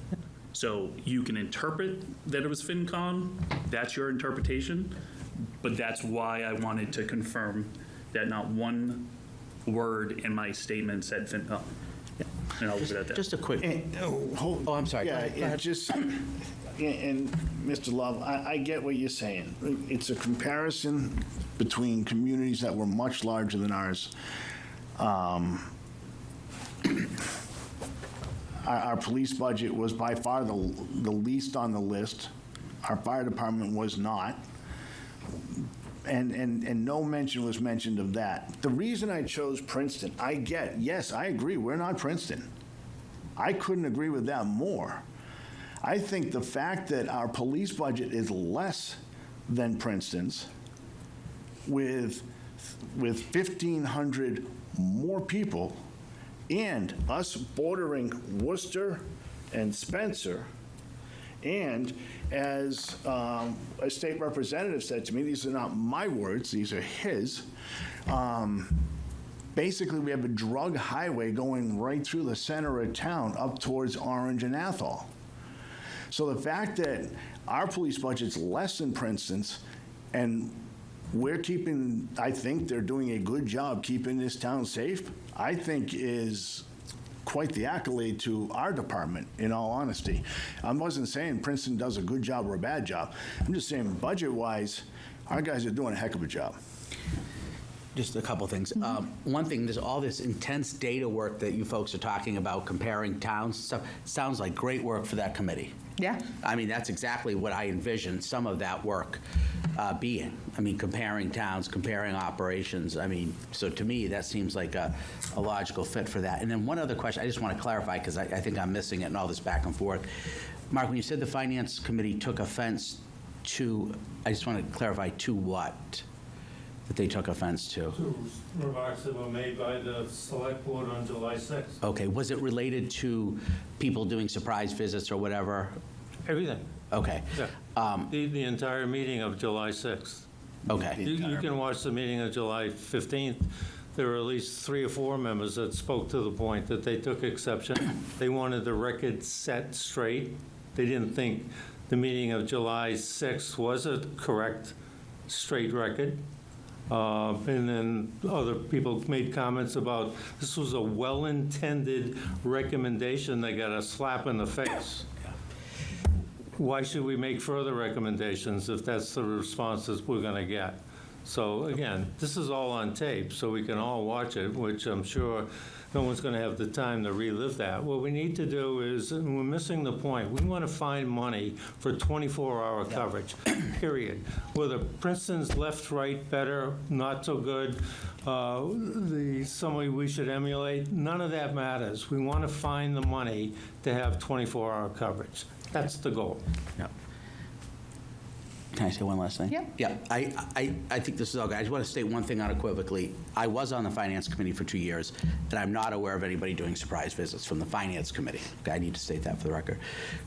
So you can interpret that it was FinCom, that's your interpretation, but that's why I wanted to confirm that not one word in my statement said FinCom. Yeah, and I'll leave it at that. Just a quick, Oh, I'm sorry. Go Yeah, ahead. Go ahead. it just, and Mr. Love, I get what you're saying. It's a comparison between communities that were much larger than ours. Our police budget was by far the least on the list. Our fire department was not. And no mention was mentioned of that. The reason I chose Princeton, yes, I agree, we're not Princeton. I couldn't agree with that more. I think the fact that our police budget is less than Princeton's, with 1,500 more people, and us bordering Worcester and Spencer, and as a state representative said to me, these are not my words, these are his, basically we have a drug highway going right through the center of town up towards Orange and Athol. So the fact that our police budget's less than Princeton's, and we're keeping, I think they're doing a good job keeping this town safe, I think is quite the accolade to our department, in all honesty. I wasn't saying Princeton does a good job or a bad job. I'm just saying budget-wise, our guys are doing a heck of a job. Just a couple things. One thing, there's all this intense data work that you folks are talking about, comparing towns and stuff. Sounds like great work for that committee. Yeah. I mean, that's exactly what I envisioned some of that work being. I mean, comparing towns, comparing operations. I mean, so to me, that seems like a logical fit for that. And then one other question, I just want to clarify, because I think I'm missing it in all this back and forth. Mark, when you said the Finance Committee took offense to, I just want to clarify, to what? That they took offense to? Two remarks that were made by the Select Board on July 6th. Okay, was it related to people doing surprise visits or whatever? Everything. Okay. Yeah. The entire meeting of July 6th. Okay. You can watch the meeting of July 15th. There were at least 3 or 4 members that spoke to the point that they took exception. They wanted the record set straight. They didn't think the meeting of July 6th was a correct, straight record. And then other people made comments about this was a well-intended recommendation. They got a slap in the face. Why should we make further recommendations if that's the responses we're going to get? So again, this is all on tape, so we can all watch it, which I'm sure no one's going to have the time to relive that. What we need to do is, and we're missing the point, we want to find money for 24-hour coverage, period. Whether Princeton's left, right, better, not so good, somebody we should emulate, none of that matters. We want to find the money to have 24-hour coverage. That's the goal. Yeah. Can I say one last thing? Yeah. Yeah, I think this is all good. I just want to state one thing unequivocally. I was on the Finance Committee for 2 years, and I'm not aware of anybody doing surprise visits from the Finance Committee. Okay, I need to state that for the record.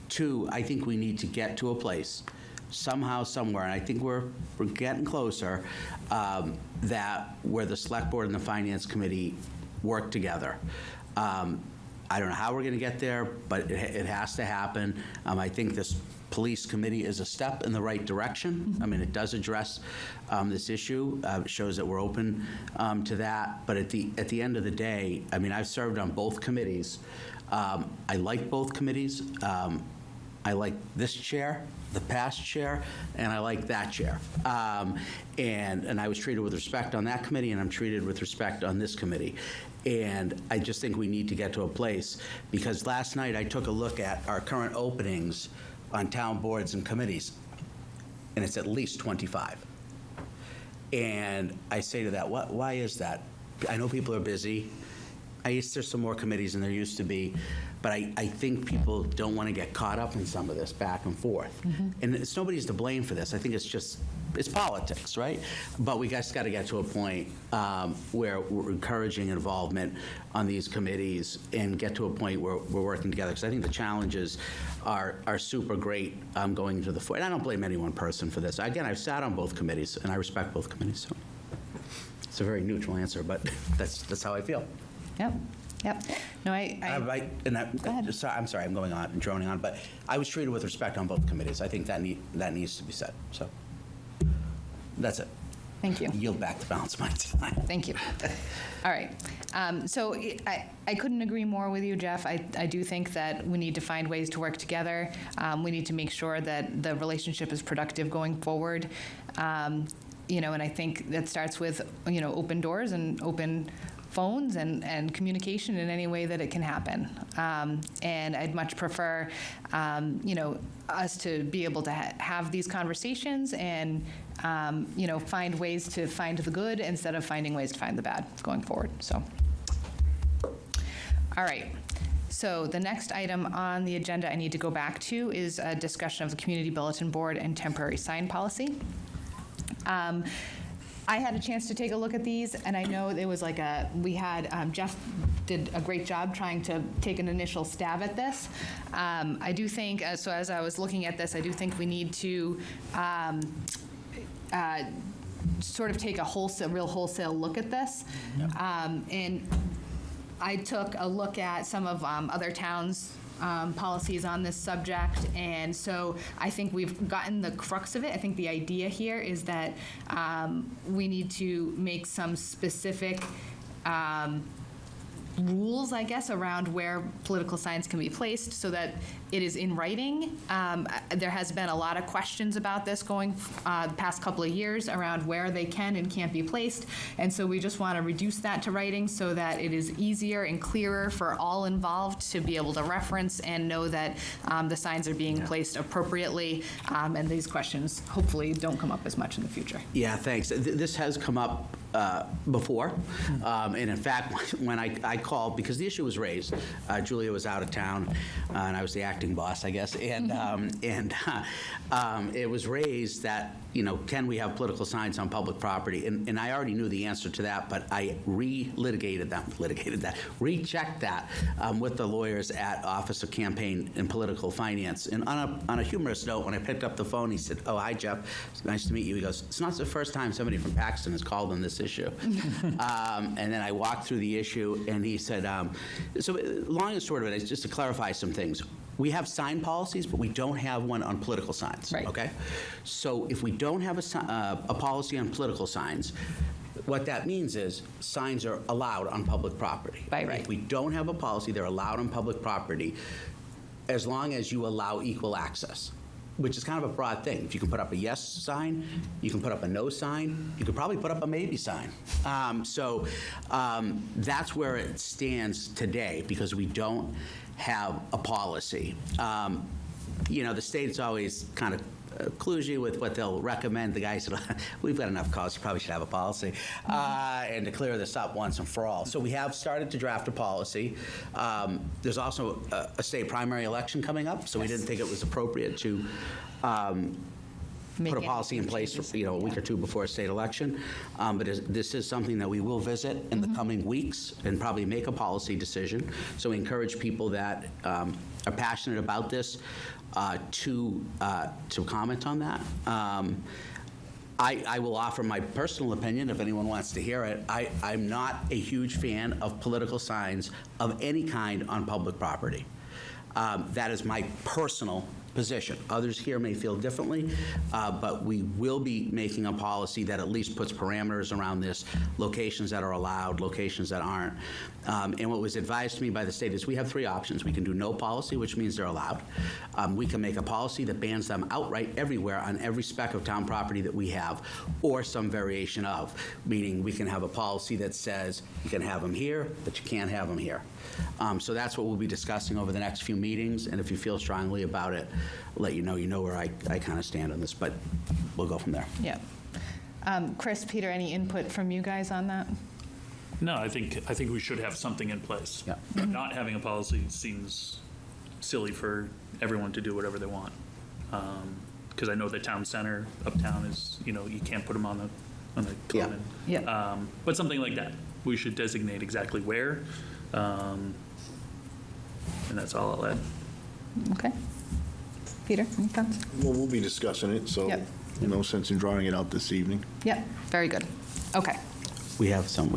2, I think we need to get to a place, somehow, somewhere, and I think we're getting closer, that where the Select Board and the Finance Committee work together. I don't know how we're going to get there, but it has to happen. I think this police committee is a step in the right direction. I mean, it does address this issue. It shows that we're open to that. But at the end of the day, I mean, I've served on both committees. I like both committees. I like this chair, the past chair, and I like that chair. And I was treated with respect on that committee, and I'm treated with respect on this committee. And I just think we need to get to a place, because last night I took a look at our current openings on town boards and committees, and it's at least 25. And I say to that, why is that? I know people are busy. There's some more committees than there used to be, but I think people don't want to get caught up in some of this back and forth. And it's nobody's to blame for this. I think it's politics, right? But we just got to get to a point where we're encouraging involvement on these committees and get to a point where we're working together. Because I think the challenges are super great going to the fore. And I don't blame any one person for this. Again, I've sat on both committees, and I respect both committees. So it's a very neutral answer, but that's how I feel. Yep. Yep. No, I Go ahead. I'm sorry, I'm going on and droning on, but I was treated with respect on both committees. I think that needs to be said. So that's it. thank you. Yield back the balance of my time. Thank you. All right. So I couldn't agree more with you, Jeff. I do think that we need to find ways to work together. We need to make sure that the relationship is productive going forward. And I think that starts with, open doors and open phones and communication in any way that it can happen. And I'd much prefer, us to be able to have these conversations and, find ways to find the good instead of finding ways to find the bad going forward. So, all right. So the next item on the agenda I need to go back to is a discussion of the Community Bulletin Board and temporary sign policy. I had a chance to take a look at these, and I know it was like Jeff did a great job trying to take an initial stab at this. I do think, so as I was looking at this, I do think we need to sort of take a real wholesale look at this. And I took a look at some of other towns' policies on this subject, and so I think we've gotten the crux of it. I think the idea here is that we need to make some specific rules, I guess, around where political signs can be placed so that it is in writing. There has been a lot of questions about this going the past couple of years around where they can and can't be placed, and so we just want to reduce that to writing so that it is easier and clearer for all involved to be able to reference and know that the signs are being placed appropriately, and these questions hopefully don't come up as much in the future. Yeah, thanks. This has come up before, and in fact, when I called, because the issue was raised, Julia was out of town, and I was the acting boss, I guess, and it was raised that, can we have political signs on public property? And I already knew the answer to that, but I rechecked that with the lawyers at Office of Campaign and Political Finance. And on a humorous note, when I picked up the phone, he said, "Oh, hi, Jeff. It's nice to meet you." He goes, "It's not the first time somebody from Paxton has called on this issue." And then I walked through the issue, and he said, so long and short of it is just to clarify some things. We have sign policies, but we don't have one on political signs. Right. Okay? So if we don't have a policy on political signs, what that means is signs are allowed on public property. Right. If we don't have a policy, they're allowed on public property as long as you allow equal access, which is kind of a broad thing. If you can put up a yes sign, you can put up a no sign, you could probably put up a maybe sign. So that's where it stands today, because we don't have a policy. The state's always kind of kludgy with what they'll recommend. The guy said, "We've got enough calls, you probably should have a policy," and to clear this up once and for all. So we have started to draft a policy. There's also a state primary election coming up, so we didn't think it was appropriate to put a policy in place, a week or two before a state election. But this is something that we will visit in the coming weeks and probably make a policy decision. So we encourage people that are passionate about this to comment on that. I will offer my personal opinion if anyone wants to hear it. I'm not a huge fan of political signs of any kind on public property. That is my personal position. Others here may feel differently, but we will be making a policy that at least puts parameters around this, locations that are allowed, locations that aren't. And what was advised to me by the state is we have three options. We can do no policy, which means they're allowed. We can make a policy that bans them outright everywhere on every speck of town property that we have, or some variation of, meaning we can have a policy that says you can have them here, but you can't have them here. So that's what we'll be discussing over the next few meetings, and if you feel strongly about it, I'll let you know where I kind of stand on this, but we'll go from there. Yeah. Chris, Peter, any input from you guys on that? No, I think we should have something in place. Yeah. Not having a policy seems silly for everyone to do whatever they want. Because I know the town center uptown is, you can't put them on the common. Yeah. But something like that, we should designate exactly where. And that's all I'll add. Okay. Peter, any thoughts? Well, we'll be discussing it, so Yep. no sense in drawing it out this evening. Yep, very good. Okay. We have some.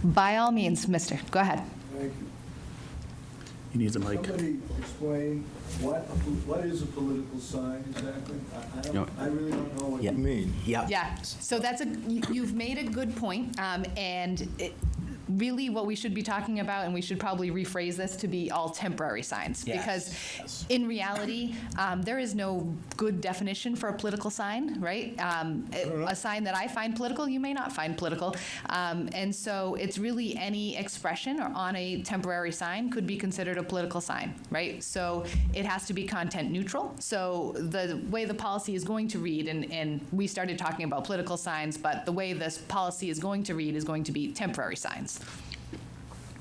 By all means, mister, go ahead. Thank you. He needs a mic. Somebody explain what is a political sign exactly? I really don't know what you mean. Yeah. Yeah, so you've made a good point, and really what we should be talking about, and we should probably rephrase this to be all temporary signs. Yes. Because in reality, there is no good definition for a political sign, right? A sign that I find political, you may not find political. And so it's really any expression or on a temporary sign could be considered a political sign, right? So it has to be content neutral. So the way the policy is going to read, and we started talking about political signs, but the way this policy is going to read is going to be temporary signs.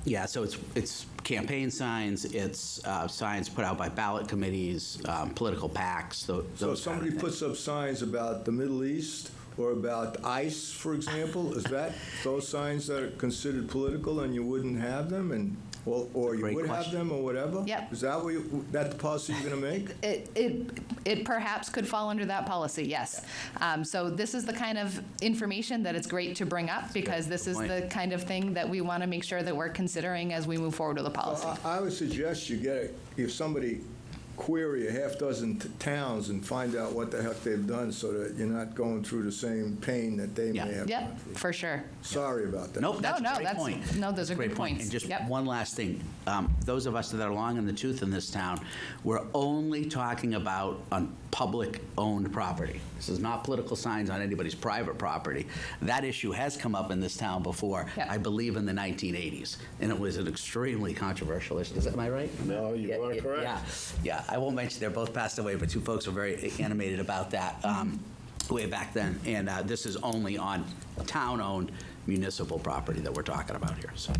Yeah, so it's campaign signs, it's signs put out by ballot committees, political PACs, So those if somebody kind of things. puts up signs about the Middle East or about ICE, for example, is that those signs that are considered political and you wouldn't have them, and or you Great would have question. them or whatever? Yep. Is that that the policy you're going to make? It perhaps could fall under that policy, yes. So this is the kind of information that it's great to bring up, because this is point. the kind of thing that we want to make sure that we're considering as we move forward with the policy. I would suggest you if somebody query a half dozen towns and find out what the heck they've done, so that you're not going through the same pain that they Yeah. may have gone Yep, through. for sure. Sorry about that. Nope, that's No, a great that's- point. no, those are Great good point. points. And just Yep. one last thing. Those of us that are long in the tooth in this town, we're only talking about on public-owned property. This is not political signs on anybody's private property. That issue has come up in this town before, Yep. I believe in the 1980s, and it was an extremely controversial issue. Am I right? No, you are correct. Yeah, I won't mention, they're both passed away, but two folks were very animated about that way back then. And this is only on town-owned municipal property that we're talking about here, so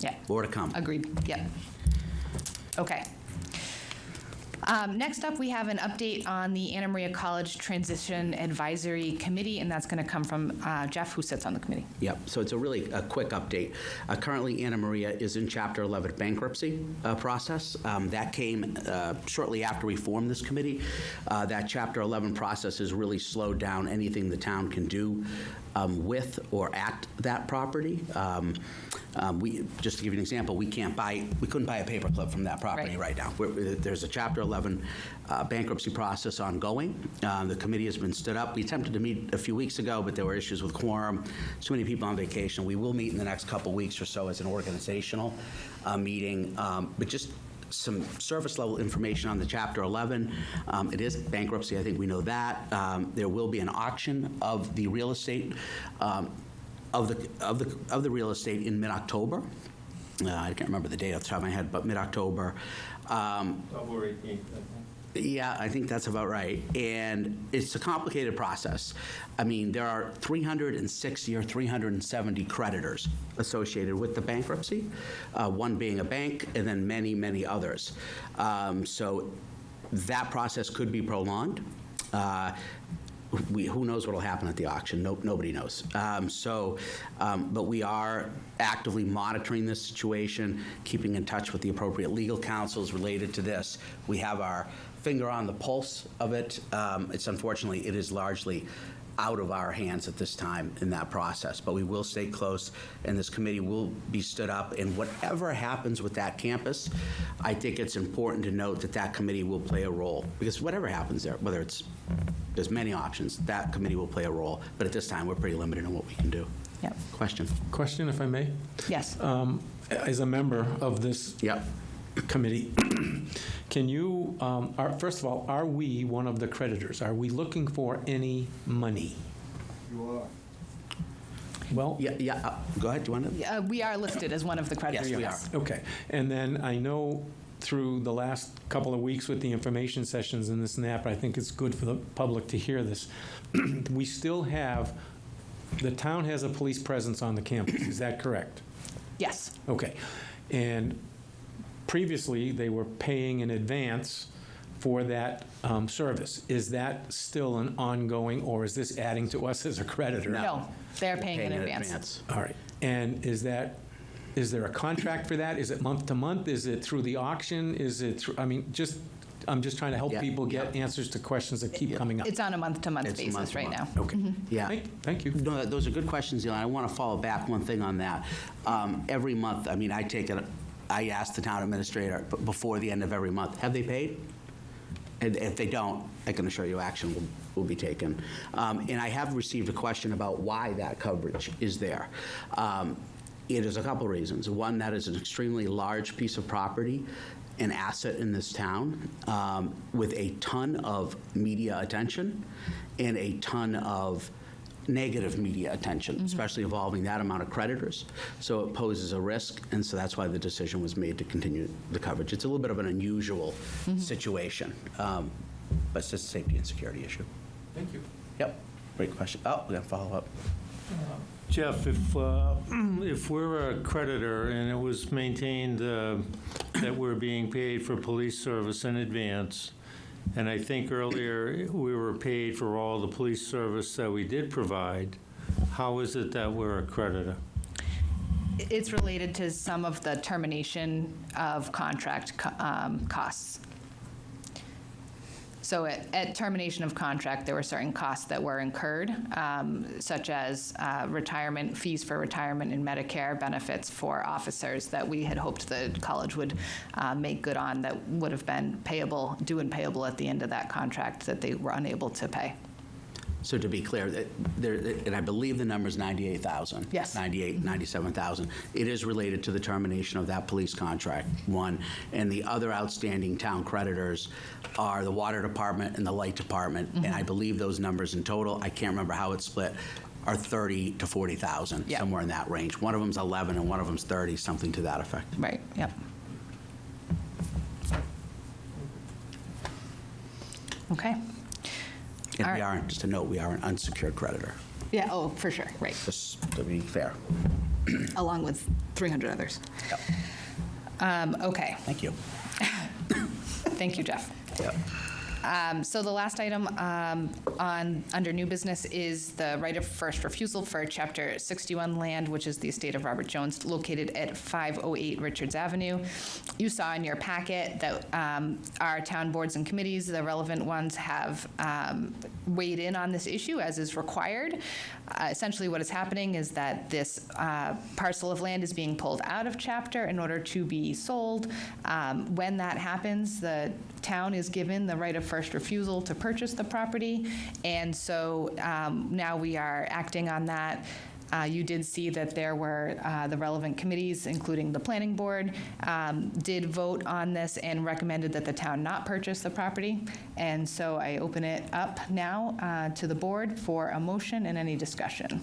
Yeah. more to come. Agreed, yep. Okay. Next up, we have an update on the Anna Maria College Transition Advisory Committee, and that's going to come from Jeff, who sits on the committee. Yep, so it's a really quick update. Currently, Anna Maria is in Chapter 11 bankruptcy process. That came shortly after we formed this committee. That Chapter 11 process has really slowed down anything the town can do with or at that property. Just to give you an example, we couldn't buy a paperclip from that property right now. There's a Chapter 11 bankruptcy process ongoing. The committee has been stood up. We attempted to meet a few weeks ago, but there were issues with quorum, too many people on vacation. We will meet in the next couple weeks or so as an organizational meeting, but just some service level information on the Chapter 11. It is bankruptcy, I think we know that. There will be an auction of the real estate, of the real estate in mid-October. I can't remember the date off the top of my head, but mid-October. October 18th, I think. Yeah, I think that's about right. And it's a complicated process. I mean, there are 360 or 370 creditors associated with the bankruptcy, one being a bank, and then many, many others. So that process could be prolonged. Who knows what will happen at the auction? Nobody knows. But we are actively monitoring this situation, keeping in touch with the appropriate legal counsels related to this. We have our finger on the pulse of it. It's unfortunately, it is largely out of our hands at this time in that process, but we will stay close, and this committee will be stood up, and whatever happens with that campus, I think it's important to note that that committee will play a role, because whatever happens there, there's many options, that committee will play a role, but at this time, we're pretty limited on what we can do. Yep. Question? Question, if I may? Yes. As a member of this Yep. committee, can you, first of all, are we one of the creditors? Are we looking for any money? You are. Well, Yeah, go ahead, do you want to? We are listed as one of the creditors. Yes, we yes. okay. And then I know through the last couple of weeks with the information sessions and this and that, but I think it's good for the public to hear this. We still have, the town has a police presence on the campus, is that correct? Yes. Okay. And previously, they were paying in advance for that service. Is that still an ongoing, or is this adding to us as a creditor? No, they're paying in advance. All right. And is there a contract for that? Is it month to month? Is it through the auction? Is it through, I mean, just I'm just trying to help Yeah, people get answers to questions that keep coming up. It's on a month-to-month It's basis right now. month-to-month. Okay. Yeah. Thank you. No, those are good questions, Elon. I want to follow back one thing on that. Every month, I mean, I ask the town administrator before the end of every month, have they paid? And if they don't, I can assure you action will be taken. And I have received a question about why that coverage is there. It is a couple reasons. One, that is an extremely large piece of property, an asset in this town, with a ton of media attention and a ton of negative media attention, especially involving that amount of creditors. So it poses a risk, and so that's why the decision was made to continue the coverage. It's a little bit of an unusual situation, but it's just a safety and security issue. Thank you. Yep, great question. Oh, we're gonna follow up. Jeff, if we're a creditor and it was maintained that we're being paid for police service in advance, and I think earlier we were paid for all the police service that we did provide, how is it that we're a creditor? It's related to some of the termination of contract costs. So at termination of contract, there were certain costs that were incurred, such as retirement, fees for retirement and Medicare benefits for officers that we had hoped the college would make good on, that would have been payable, due and payable at the end of that contract that they were unable to pay. So to be clear, and I believe the number is 98,000. Yes. 97,000. It is related to the termination of that police contract, one. And the other outstanding town creditors are the water department and the light department. And I believe those numbers in total, I can't remember how it's split, are 30 to 40,000, Yeah. somewhere in that range. One of them's 11 and one of them's 30, something to that effect. Right, yep. Okay. And All we right. are, just a note, we are an unsecured creditor, Yeah, oh, for sure, right. just to be fair. Along with 300 others. Yep. Okay, Thank you. thank you, Jeff. Yep. So the last item under new business is the right of first refusal for Chapter 61 land, which is the estate of Robert Jones, located at 508 Richards Avenue. You saw in your packet that our town boards and committees, the relevant ones, have weighed in on this issue as is required. Essentially what is happening is that this parcel of land is being pulled out of chapter in order to be sold. When that happens, the town is given the right of first refusal to purchase the property, and so now we are acting on that. You did see that there were the relevant committees, including the planning board, did vote on this and recommended that the town not purchase the property. And so I open it up now to the board for a motion and any discussion.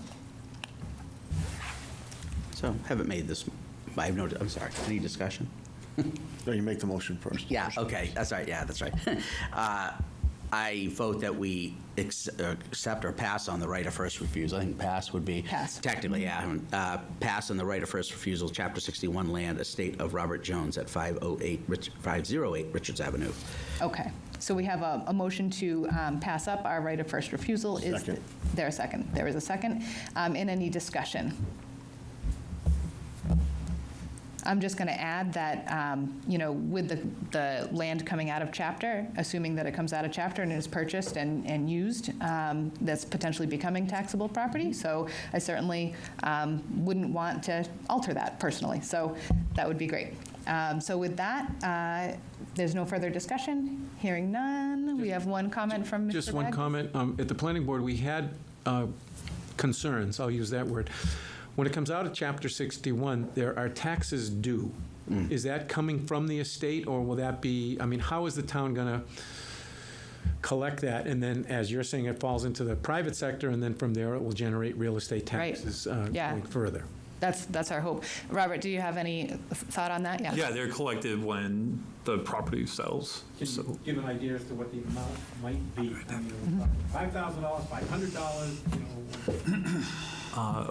So haven't made this, I have no, I'm sorry, any discussion? No, you make the motion first. Yeah, okay, that's right, yeah, that's right. I vote that we accept or pass on the right of first refusal. I think pass would be. Pass. Technically, yeah. Pass on the right of first refusal, Chapter 61 land, estate of Robert Jones at 508 Richards Avenue. Okay, so we have a motion to pass up our right of first refusal. Is Second. there a second? There is a second. In any discussion? I'm just going to add that, with the land coming out of chapter, assuming that it comes out of chapter and is purchased and used, that's potentially becoming taxable property. So I certainly wouldn't want to alter that personally. So that would be great. So with that, there's no further discussion. Hearing none. We have one comment from Mr. Just one Bragg. comment. At the planning board, we had concerns, I'll use that word. When it comes out of Chapter 61, there are taxes due. Is that coming from the estate, or will that be, I mean, how is the town going to collect that? And then, as you're saying, it falls into the private sector, and then from there, it will generate real estate Right. taxes Yeah. going further. That's our hope. Robert, do you have any thought on that? Yeah, they're collected when the property sells. So give an idea as to what the amount might be? $5,000, $500,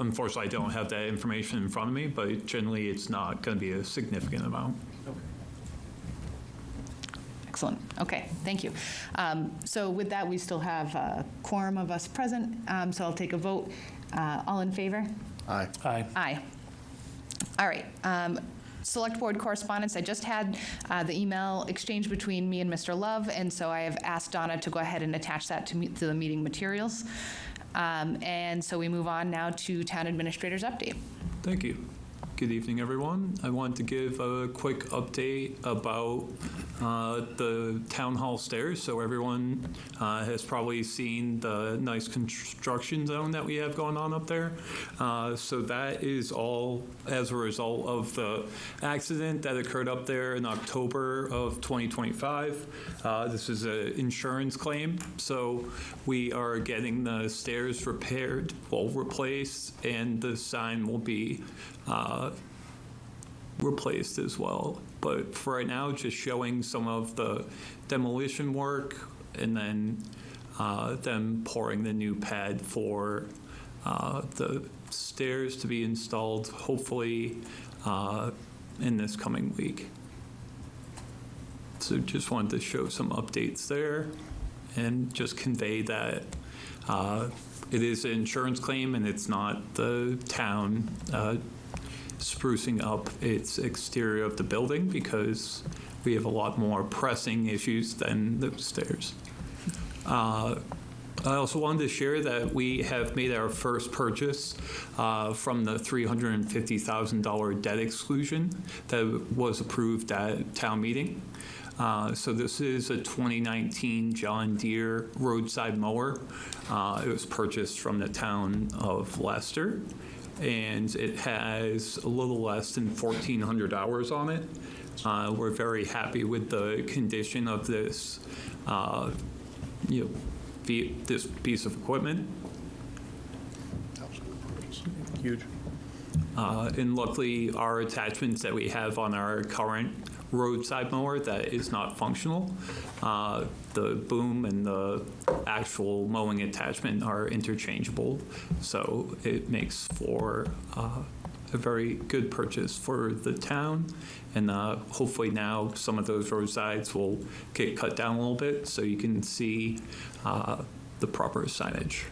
unfortunately, I don't have that information in front of me, but generally, it's not going to be a significant amount. Excellent. Okay, thank you. So with that, we still have a quorum of us present, so I'll take a vote. All in favor? Aye. Aye. Aye. All right. Select Board correspondence, I just had the email exchange between me and Mr. Love, and so I have asked Donna to go ahead and attach that to the meeting materials. And so we move on now to Town Administrator's update. Thank you. Good evening, everyone. I want to give a quick update about the town hall stairs. So everyone has probably seen the nice construction zone that we have going on up there. So that is all as a result of the accident that occurred up there in October of 2025. This is an insurance claim. So we are getting the stairs repaired, well, replaced, and the sign will be replaced as well. But for right now, just showing some of the demolition work and then them pouring the new pad for the stairs to be installed, hopefully in this coming week. So just wanted to show some updates there and just convey that it is an insurance claim and it's not the town sprucing up its exterior of the building, because we have a lot more pressing issues than the stairs. I also wanted to share that we have made our first purchase from the $350,000 debt exclusion that was approved at town meeting. So this is a 2019 John Deere roadside mower. It was purchased from the town of Leicester, and it has a little less than 1,400 hours on it. We're very happy with the condition of this, this piece of equipment. Huge. And luckily, our attachments that we have on our current roadside mower that is not functional, the boom and the actual mowing attachment are interchangeable, so it makes for a very good purchase for the town. And hopefully now some of those roadsides will get cut down a little bit so you can see the proper signage.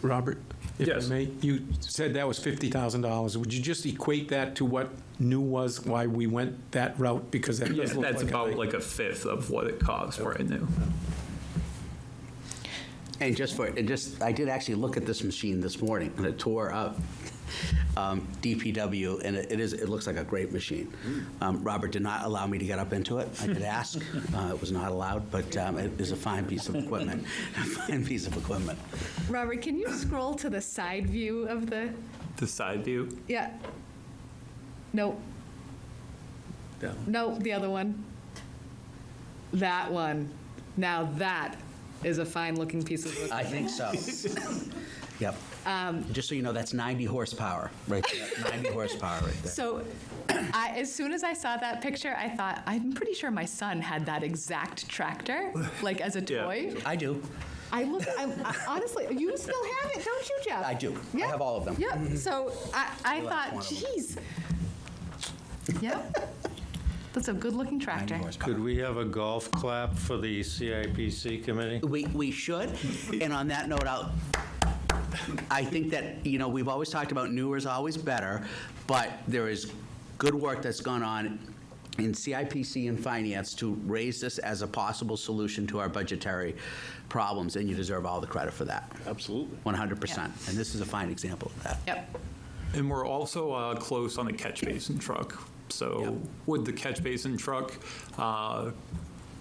Robert, if Yes. I may, you said that was $50,000. Would you just equate that to what new was, why we went that route? Because that Yeah, does look that's like about like a fifth of what it costs brand new. And I did actually look at this machine this morning, and it tore up DPW, and it looks like a great machine. Robert did not allow me to get up into it. I did ask. It was not allowed, but it is a fine piece of equipment. A fine piece of equipment. Robert, can you scroll to the side view of the, The side view. yeah. No. No, the other one. That one. Now that is a fine-looking piece of equipment. I think so. Yep. Just so you know, that's 90 horsepower right there. 90 horsepower right there. So as soon as I saw that picture, I thought, I'm pretty sure my son had that exact tractor, like as a Yeah. toy. I do. I honestly, you still have it, don't you, Jeff? I do. I Yeah. have all of them. Yep. So I Still thought, have one of them. geez. Yep. That's a good-looking 90 tractor. horsepower. Could we have a golf clap for the CIPC committee? We should. And on that note, I think that, we've always talked about newer is always better, but there is good work that's gone on in CIPC and finance to raise this as a possible solution to our budgetary problems, and you deserve all the credit for that. Absolutely. 100%. And this is a fine example of that. Yep. And we're also close on a catch basin truck. So Yep. with the catch basin truck,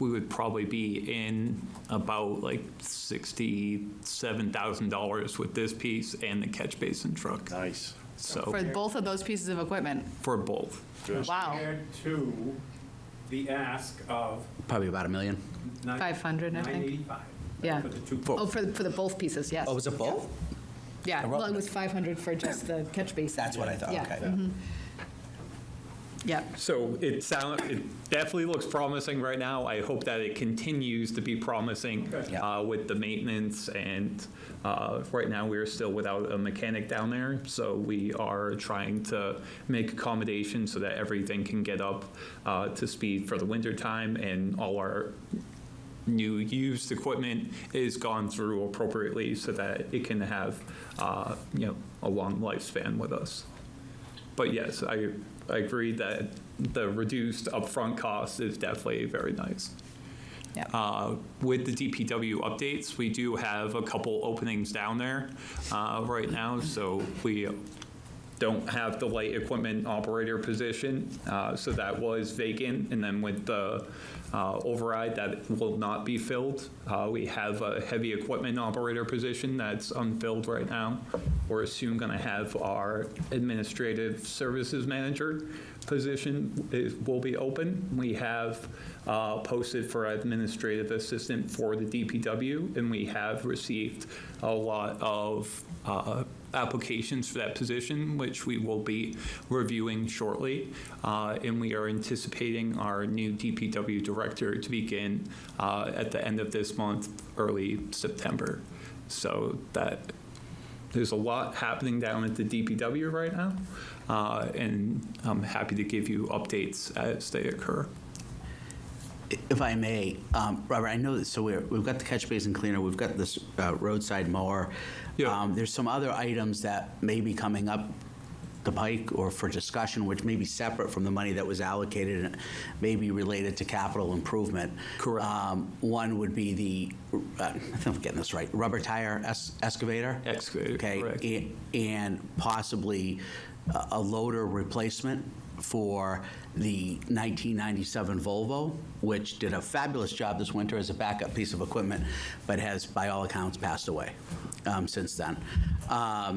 we would probably be in about like $67,000 with this piece and the catch basin truck. Nice. So For both of those pieces of equipment. for both. Wow. Compared to the ask of Probably about $1 million. 500, I think. 985. Yeah. For the two. Oh, for the both pieces, yes. Oh, was it both? Yeah, I wrote well, it that. was 500 for just the catch basin. That's what I thought, Yeah. okay. Yeah. So it definitely looks promising right now. I hope that it continues to be promising Yeah. with the maintenance. And right now we're still without a mechanic down there. So we are trying to make accommodations so that everything can get up to speed for the winter time, and all our new used equipment is gone through appropriately so that it can have a long lifespan with us. But yes, I agree that the reduced upfront cost is definitely very nice. With the DPW updates, we do have a couple openings down there right now, so we don't have the light equipment operator position, so that was vacant, and then with the override, that will not be filled. We have a heavy equipment operator position that's unfilled right now. We're soon going to have our administrative services manager position will be open. We have posted for administrative assistant for the DPW, and we have received a lot of applications for that position, which we will be reviewing shortly. And we are anticipating our new DPW director to begin at the end of this month, early September. So that there's a lot happening down at the DPW right now, and I'm happy to give you updates as they occur. If I may, Robert, I know that, so we've got the catch basin cleaner, we've got this roadside mower. Yeah. There's some other items that may be coming up the pike or for discussion, which may be separate from the money that was allocated and may be related to capital improvement. Correct. One would be the, I think I'm getting this right, rubber tire excavator? Excavator, Okay, correct. and possibly a loader replacement for the 1997 Volvo, which did a fabulous job this winter as a backup piece of equipment, but has, by all accounts, passed away since then.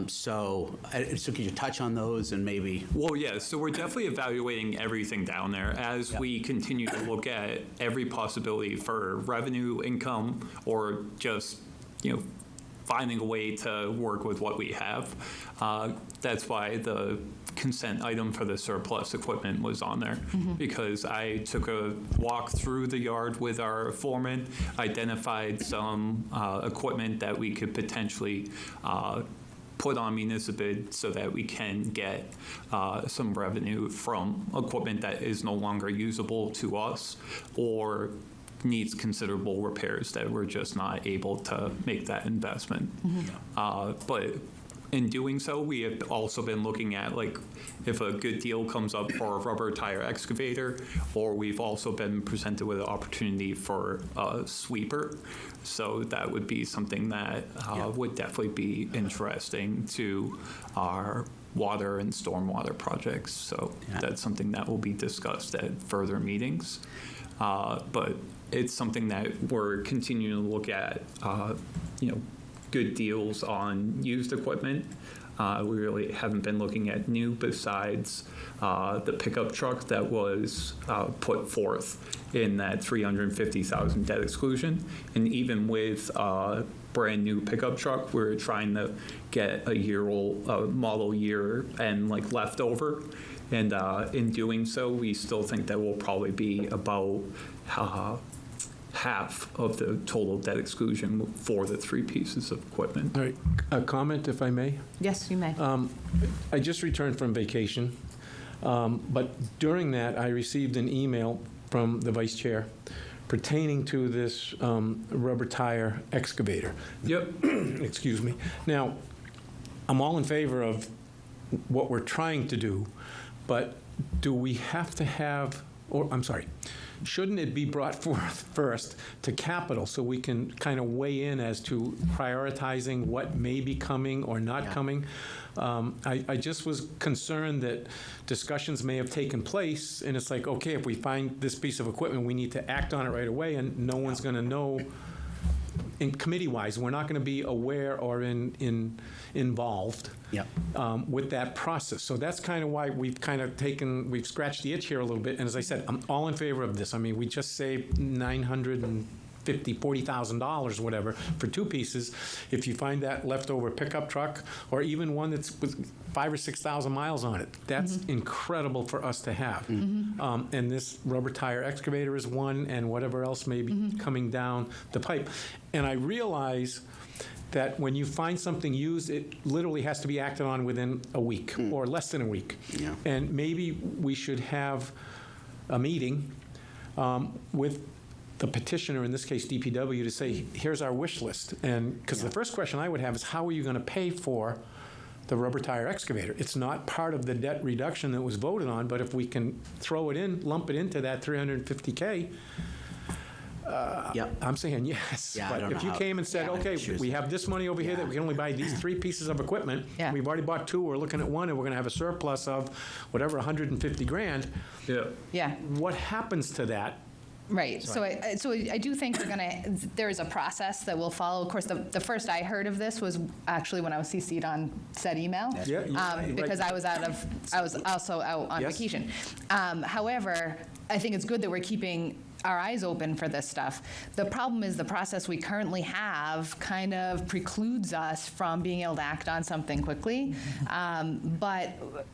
So could you touch on those and maybe? Well, yeah, so we're definitely evaluating everything down there as we continue to look at every possibility for revenue, income, or just, finding a way to work with what we have. That's why the consent item for the surplus equipment was on there, because I took a walk through the yard with our foreman, identified some equipment that we could potentially put on municipal bid so that we can get some revenue from equipment that is no longer usable to us or needs considerable repairs that we're just not able to make that investment. But in doing so, we have also been looking at, like, if a good deal comes up for a rubber tire excavator, or we've also been presented with an opportunity for a sweeper. So that would be something that would definitely be interesting to our water and stormwater projects. So that's something that will be discussed at further meetings. But it's something that we're continuing to look at, good deals on used equipment. We really haven't been looking at new besides the pickup truck that was put forth in that $350,000 debt exclusion. And even with a brand new pickup truck, we're trying to get a year-old model year and leftover. And in doing so, we still think that will probably be about half of the total debt exclusion for the three pieces of equipment. All right, a comment, if I may? Yes, you may. I just returned from vacation, but during that, I received an email from the vice chair pertaining to this rubber tire excavator. Yep. Excuse me. Now, I'm all in favor of what we're trying to do, but do we have to have, or I'm sorry, shouldn't it be brought forth first to capital so we can kind of weigh in as to prioritizing what may be coming or not coming? I just was concerned that discussions may have taken place, and it's like, okay, if we find this piece of equipment, we need to act on it right away, and no one's going to know. In committee-wise, we're not going to be aware or involved with that process. So that's kind of why we've scratched the itch here a little bit. And as I said, I'm all in favor of this. I mean, we just saved $40,000, whatever, for two pieces. If you find that leftover pickup truck, or even one that's with 5,000 or 6,000 miles on it, that's incredible for us to have. And this rubber tire excavator is one, and whatever else may be coming down the pipe. And I realize that when you find something used, it literally has to be acted on within a week or less than a week. Yeah. And maybe we should have a meeting with the petitioner, in this case DPW, to say, here's our wish list. And because the first question I would have is, how are you going to pay for the rubber tire excavator. It's not part of the debt reduction that was voted on, but if we can throw it in, lump it into that 350K, Yep. I'm saying yes. Yeah, I But don't if know you how- came and said, yeah, okay, choose. we have this money over here that we can only buy these 3 pieces of equipment. Yeah. We've already bought 2, we're looking at 1, and we're gonna have a surplus of whatever, 150 grand. Yeah. Yeah. What happens to that? Right, so I do think there is a process that we'll follow. Of course, the first I heard of this was actually when I was CC'd on said email. Yeah, right. Because I was also out on Yes. vacation. However, I think it's good that we're keeping our eyes open for this stuff. The problem is the process we currently have kind of precludes us from being able to act on something quickly. But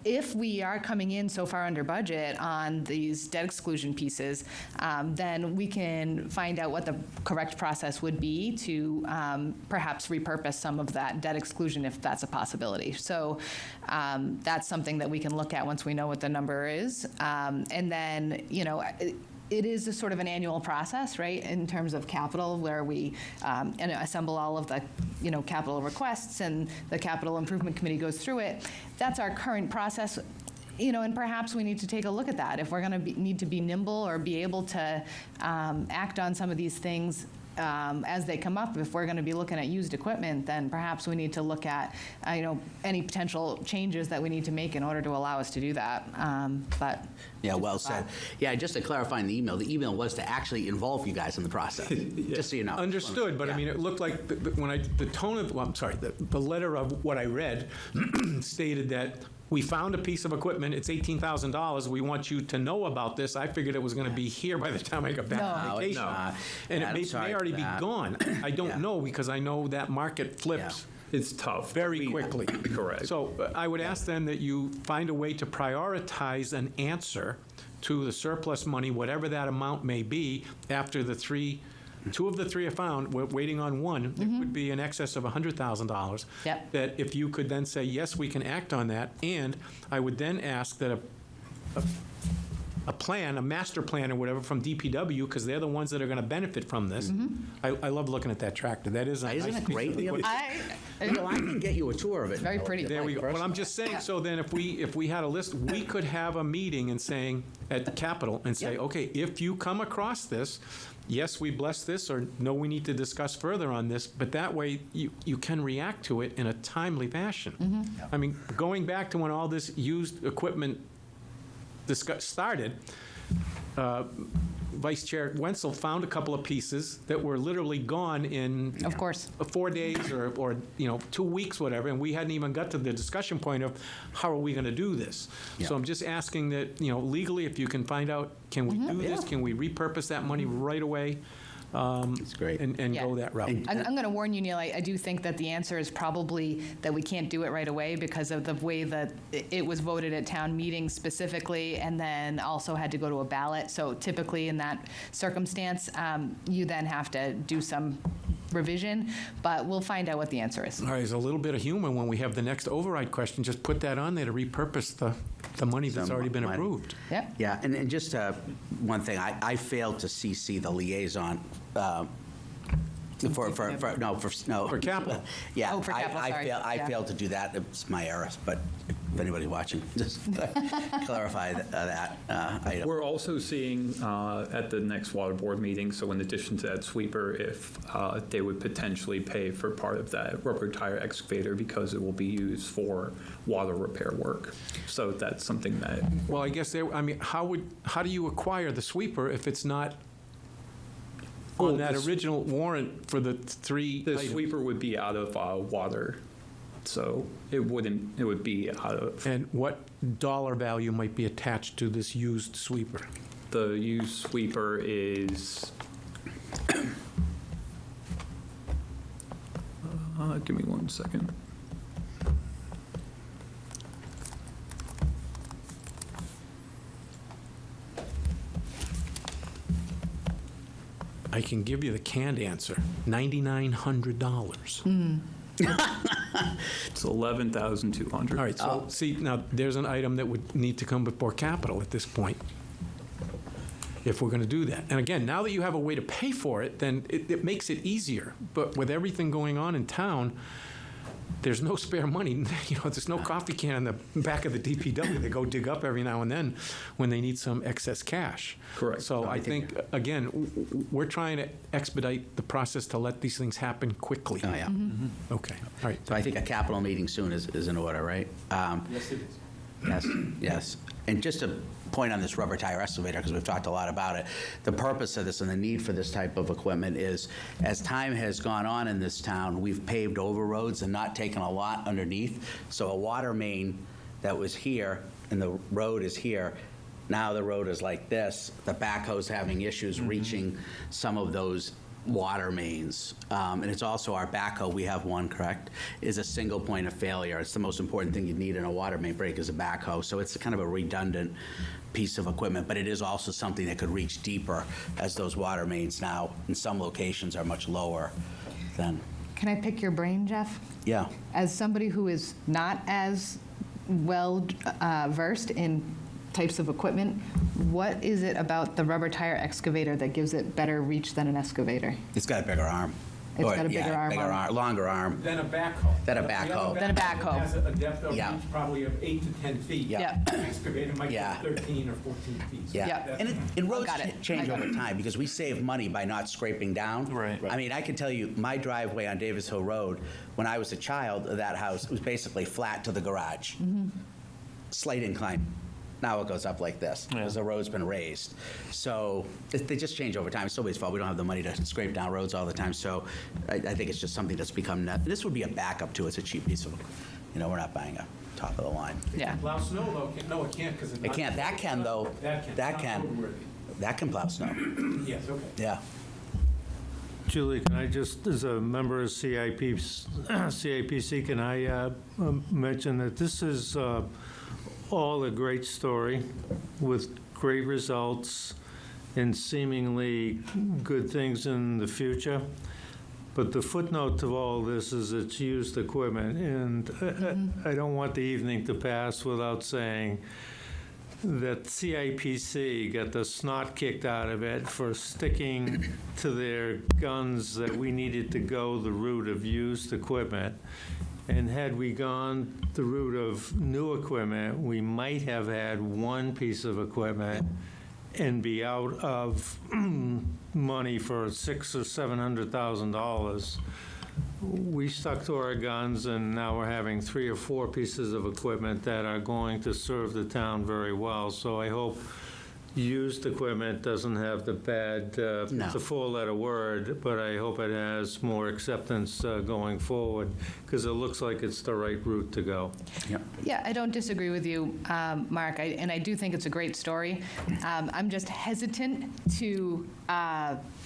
if we are coming in so far under budget on these debt exclusion pieces, then we can find out what the correct process would be to perhaps repurpose some of that debt exclusion if that's a possibility. So that's something that we can look at once we know what the number is. And then, it is a sort of an annual process, right, in terms of capital, where we assemble all of the, capital requests, and the capital improvement committee goes through it. That's our current process, and perhaps we need to take a look at that. If we're going to need to be nimble or be able to act on some of these things as they come up, if we're going to be looking at used equipment, then perhaps we need to look at, any potential changes that we need to make in order to allow us to do that. But Yeah, well said. Yeah, just to clarify in the email was to actually involve you guys in the process, just so you know. Understood, but I Yeah. mean, it looked like the tone of, the letter of what I read stated that we found a piece of equipment, it's $18,000, we want you to know about this. I figured it was gonna be here by the time I got back No. from vacation. No. And Yeah, it I'm may sorry already for be that. gone. I Yeah. don't know, because I know that market flips It's tough. very quickly. Correct. So I would ask then that you find a way to prioritize an answer to the surplus money, whatever that amount may be, after two of the 3 are found, we're waiting on 1, it would be in excess of $100,000. Yep. That if you could then say, yes, we can act on that, and I would then ask that a plan, a master plan or whatever from DPW, because they're the ones that are going to benefit from this. I love looking at that tractor. That is a Isn't nice it piece great? of Neil? equipment. Neil, I can get you a tour of it. Very pretty. There we go. Well, I'm just saying, so then if we had a list, we could have a meeting and saying, at the Capitol, and say, Yeah. okay, if you come across this, yes, we bless this, or no, we need to discuss further on this, but that way you can react to it in a timely fashion. I mean, going back to when all this used equipment started, Vice Chair Wenzel found a couple of pieces that were literally gone in Of course. 4 days or 2 weeks, whatever, and we hadn't even got to the discussion point of how are we going to do this? So I'm just asking that, legally, if you can find out, can we do this? Can we repurpose that money right away? It's great. And Yeah. go that route. I'm going to warn you, Neil, I do think that the answer is probably that we can't do it right away because of the way that it was voted at town meeting specifically, and then also had to go to a ballot. So typically in that circumstance, you then have to do some revision, but we'll find out what the answer is. All right, there's a little bit of humor when we have the next override question. Just put that on there to repurpose the money that's Some already been money. approved. Yep. Yeah, and just one thing, I failed to CC the liaison for capital. Yeah. Oh, for capital, sorry. I Yeah. failed to do that. It's my error, but if anybody's watching, just clarify that item. We're also seeing at the next water board meeting, so in addition to that sweeper, if they would potentially pay for part of that rubber tire excavator because it will be used for water repair work. So that's something that, Well, I guess, how do you acquire the sweeper if it's not on that original warrant for the 3 the items? sweeper would be out of water. So it would be out of, And what dollar value might be attached to this used sweeper? the used sweeper is, give me 1 second. I can give you the canned answer, $9,900. It's 11,200. All right, so see, now, there's an item that would need to come before capital at this point, if we're going to do that. And again, now that you have a way to pay for it, then it makes it easier. But with everything going on in town, there's no spare money. You know, there's no coffee can in the back of the DPW they go dig up every now and then when they need some excess cash. Correct. So I think, again, we're trying to expedite the process to let these things happen quickly. Oh, yeah. Okay, all right. So I think a capital meeting soon is in order, right? Yes, it is. Yes, yes. And just a point on this rubber tire excavator, because we've talked a lot about it, the purpose of this and the need for this type of equipment is, as time has gone on in this town, we've paved over roads and not taken a lot underneath. So a water main that was here and the road is here, now the road is like this. The backhoe's having issues reaching some of those water mains. And it's also our backhoe, we have one, correct, is a single point of failure. It's the most important thing you need in a water main break is a backhoe. So it's kind of a redundant piece of equipment, but it is also something that could reach deeper, as those water mains now in some locations are much lower than, Can I pick your brain, Jeff? yeah. As somebody who is not as well versed in types of equipment, what is it about the rubber tire excavator that gives it better reach than an excavator? It's got a bigger arm. It's got a bigger arm on it. Longer arm. Then a backhoe. Then a The other backhoe. Then a backhoe. Has a depth of Yeah. reach probably of 8 to 10 feet. Yeah. An excavator might Yeah. be 13 or 14 feet. Yeah, Yeah. and roads Got it. change I got over time because we save money by not scraping down. Right. I mean, I can tell you, my driveway on Davis Hill Road, when I was a child of that house, it was basically flat to the garage. Slight incline. Now it goes up like this because the road's been raised. So they just change over time. It's nobody's fault. We don't have the money to scrape down roads all the time. So I think it's just something that's become, this would be a backup to it. It's a cheap piece of, we're not buying a top of the line. Yeah. Plow snow, though, no, it can't because it's It not. can't, that can though. That can. That can plow snow. Yes, okay. Yeah. Julie, can I just, as a member of CIPC, can I mention that this is all a great story with great results and seemingly good things in the future. But the footnote to all this is it's used equipment. And I don't want the evening to pass without saying that CIPC got the snot kicked out of it for sticking to their guns that we needed to go the route of used equipment. And had we gone the route of new equipment, we might have had one piece of equipment and be out of money for $600,000 or $700,000. We stuck to our guns, and now we're having 3 or 4 pieces of equipment that are going to serve the town very well. So I hope used equipment doesn't have the bad, it's a four-letter word, but I hope it has more acceptance going forward, because it looks like it's the right route to go. Yeah, I don't disagree with you, Mark, and I do think it's a great story. I'm just hesitant to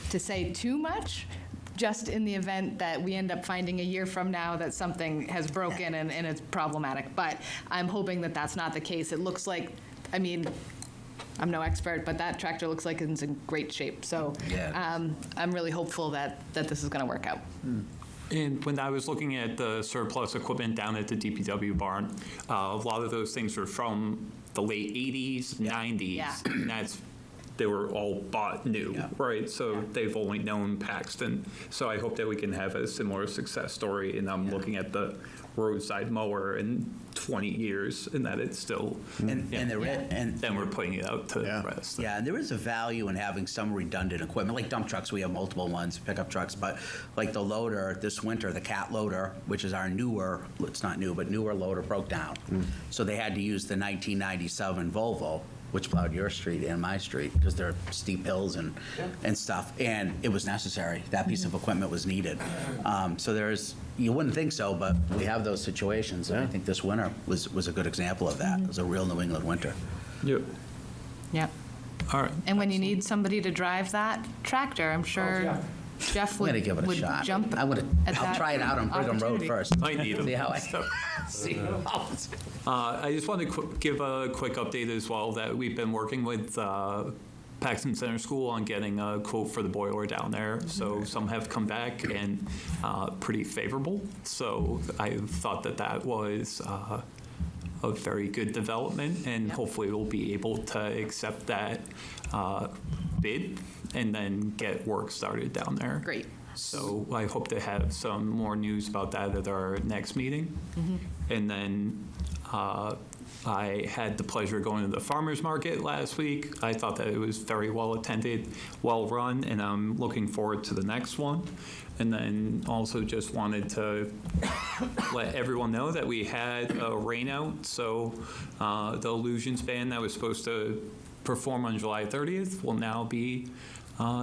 say too much, just in the event that we end up finding a year from now that something has broken and it's problematic. But I'm hoping that that's not the case. It looks like, I mean, I'm no expert, but that tractor looks like it's in great shape. So I'm really hopeful that this is going to work out. And when I was looking at the surplus equipment down at the DPW barn, a lot of those things were from the late 80s, 90s. Yeah. And they were all bought new, right? So they've only known Paxton. So I hope that we can have a similar success story. And I'm looking at the roadside mower in 20 years, and that it's still, And then we're putting it out to rest. Yeah, and there is a value in having some redundant equipment, like dump trucks. We have multiple ones, pickup trucks, but like the loader this winter, the cat loader, which is our newer, it's not new, but newer loader, broke down. So they had to use the 1997 Volvo, which plowed your street and my street, because they're steep hills and stuff, and it was necessary. That piece of equipment was needed. So there's, you wouldn't think so, but we have those situations, and I think this winter was a good example of that. It was a real New England winter. Yep. Yep. All right. And when you need somebody to drive that tractor, I'm sure Jeff I'm would gonna give it a would shot. jump I'll at that try it out on Brigham Road opportunity. first. Might need them. See how see how it's- I just want to give a quick update as well that we've been working with Paxton Center School on getting a quote for the boiler down there. So some have come back and pretty favorable. So I thought that was a very good development, and hopefully we'll be able to accept that bid and then get work started down there. Great. So I hope to have some more news about that at our next meeting. And then I had the pleasure of going to the farmer's market last week. I thought that it was very well attended, well run, and I'm looking forward to the next one. And then also just wanted to let everyone know that we had a rain out. So the Illusions band that was supposed to perform on July 30th will now be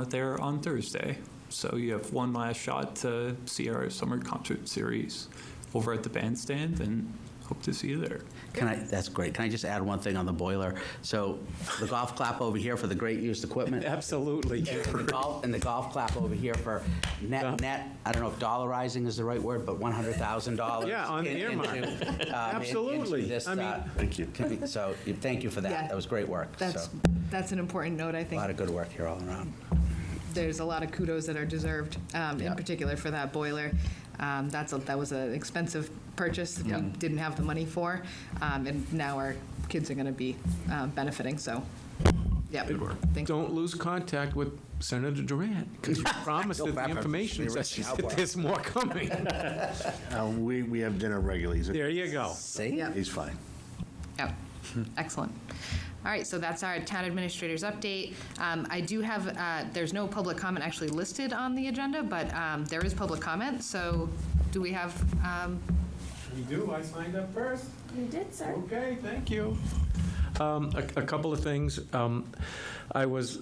there on Thursday. So you have one last shot to see our summer concert series over at the bandstand, and hope to see you there. That's great. Can I just add one thing on the boiler? So the golf clap over here for the great used equipment. Absolutely. And the golf clap over here for net, I don't know if dollarizing is the right word, but $100,000. Yeah, on the earmark. Absolutely. I mean, Thank you. So thank you for that. Yeah. That was great work. That's an important note, I A think. lot of good work here all around. There's a lot of kudos that are deserved, in particular for that boiler. That was an expensive purchase that we didn't have the money for, and now our kids are going to be benefiting, so, yeah. Good work. Don't lose contact with Senator Durant, because you promised that the information says that there's more coming. We have dinner regularly. There you go. See? Yeah. He's fine. Yep, excellent. All right, so that's our town administrator's update. I do have, there's no public comment actually listed on the agenda, but there is public comment, so do we have, We do, I signed up first. You did, sir. Okay, thank you. A couple of things. I was,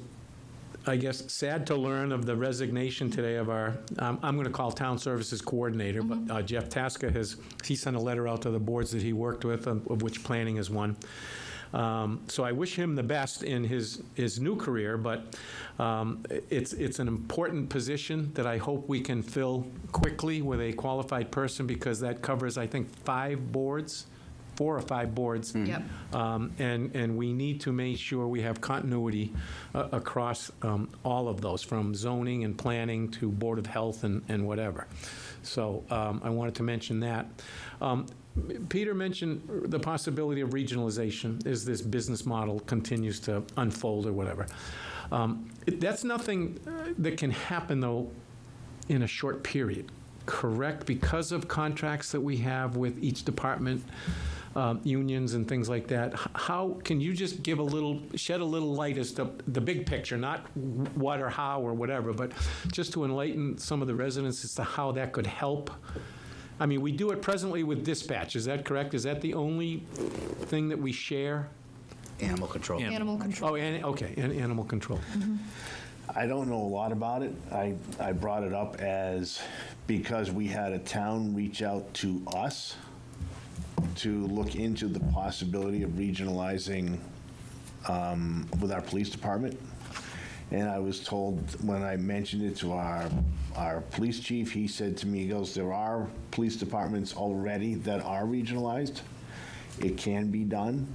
I guess, sad to learn of the resignation today of our, I'm going to call Town Services Coordinator, but Jeff Taska he sent a letter out to the boards that he worked with, of which planning is one. So I wish him the best in his new career, but it's an important position that I hope we can fill quickly with a qualified person, because that covers, I think, 4 or 5 boards. Yep. And we need to make sure we have continuity across all of those, from zoning and planning to Board of Health and whatever. So I wanted to mention that. Peter mentioned the possibility of regionalization as this business model continues to unfold or whatever. That's nothing that can happen, though, in a short period, correct? Because of contracts that we have with each department, unions and things like that. How can you just shed a little light as to the big picture, not what or how or whatever, but just to enlighten some of the residents as to how that could help? I mean, we do it presently with dispatch, is that correct? Is that the only thing that we share? Animal control. Animal control. Oh, okay, and animal control. I don't know a lot about it. I brought it up because we had a town reach out to us to look into the possibility of regionalizing with our police department. And I was told, when I mentioned it to our police chief, he said to me, he goes, there are police departments already that are regionalized. It can be done.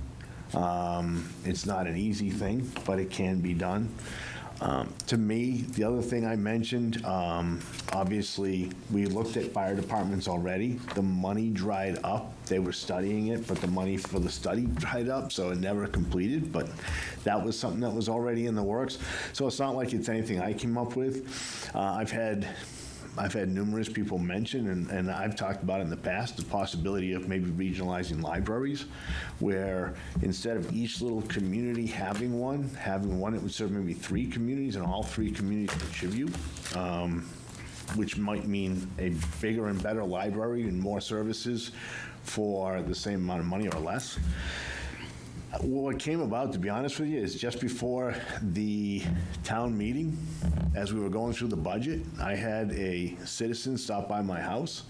It's not an easy thing, but it can be done. To me, the other thing I mentioned, obviously, we looked at fire departments already. The money dried up. They were studying it, but the money for the study dried up, so it never completed. But that was something that was already in the works. So it's not like it's anything I came up with. I've had numerous people mention, and I've talked about it in the past, the possibility of maybe regionalizing libraries, where instead of each little community having one, it would serve maybe 3 communities, and all 3 communities contribute, which might mean a bigger and better library and more services for the same amount of money or less. What came about, to be honest with you, is just before the town meeting, as we were going through the budget, I had a citizen stop by my house,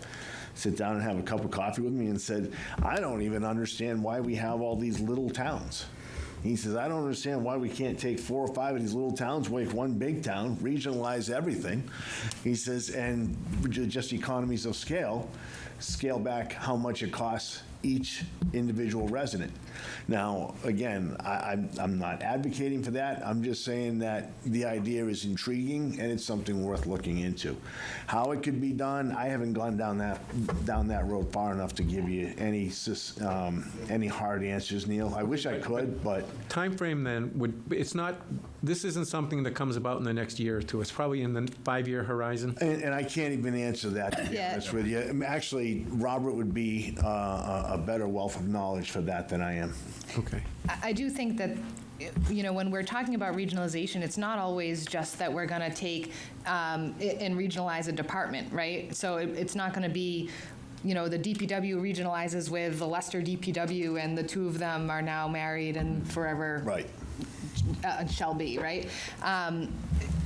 sit down and have a cup of coffee with me, and said, I don't even understand why we have all these little towns. He says, I don't understand why we can't take 4 or 5 of these little towns, make one big town, regionalize everything. He says, and just economies of scale back how much it costs each individual resident. Now, again, I'm not advocating for that. I'm just saying that the idea is intriguing and it's something worth looking into. How it could be done, I haven't gone down that road far enough to give you any hard answers, Neil. I wish I could, but Timeframe then it's not, this isn't something that comes about in the next year or two. It's probably in the 5-year horizon. and I can't even answer that, to be Yeah. honest with you. Actually, Robert would be a better wealth of knowledge for that than I am. Okay. I do think that, when we're talking about regionalization, it's not always just that we're going to take and regionalize a department, right? So it's not going to be, the DPW regionalizes with the Leicester DPW, and the two of them are now married and forever Right. Shall be, right?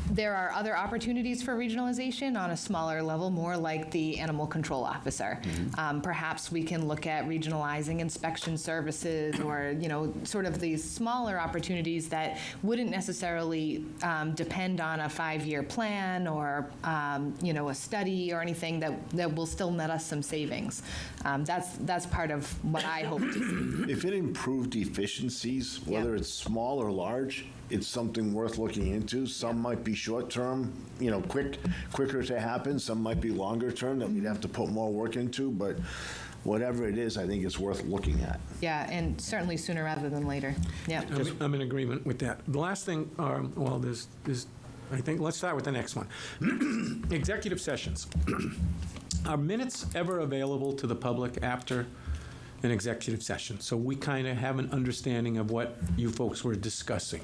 There are other opportunities for regionalization on a smaller level, more like the animal control officer. Perhaps we can look at regionalizing inspection services, or, sort of these smaller opportunities that wouldn't necessarily depend on a 5-year plan or, a study or anything that will still net us some savings. That's part of what I hope to see. If it improved efficiencies, whether it's small or large, it's something worth looking into. Some might be short-term, quicker to happen. Some might be longer-term that we'd have to put more work into, but whatever it is, I think it's worth looking at. Yeah, and certainly sooner rather than later. Yeah. I'm in agreement with that. The last thing, there's, I think, let's start with the next one. Executive sessions. Are minutes ever available to the public after an executive session? So we kind of have an understanding of what you folks were discussing.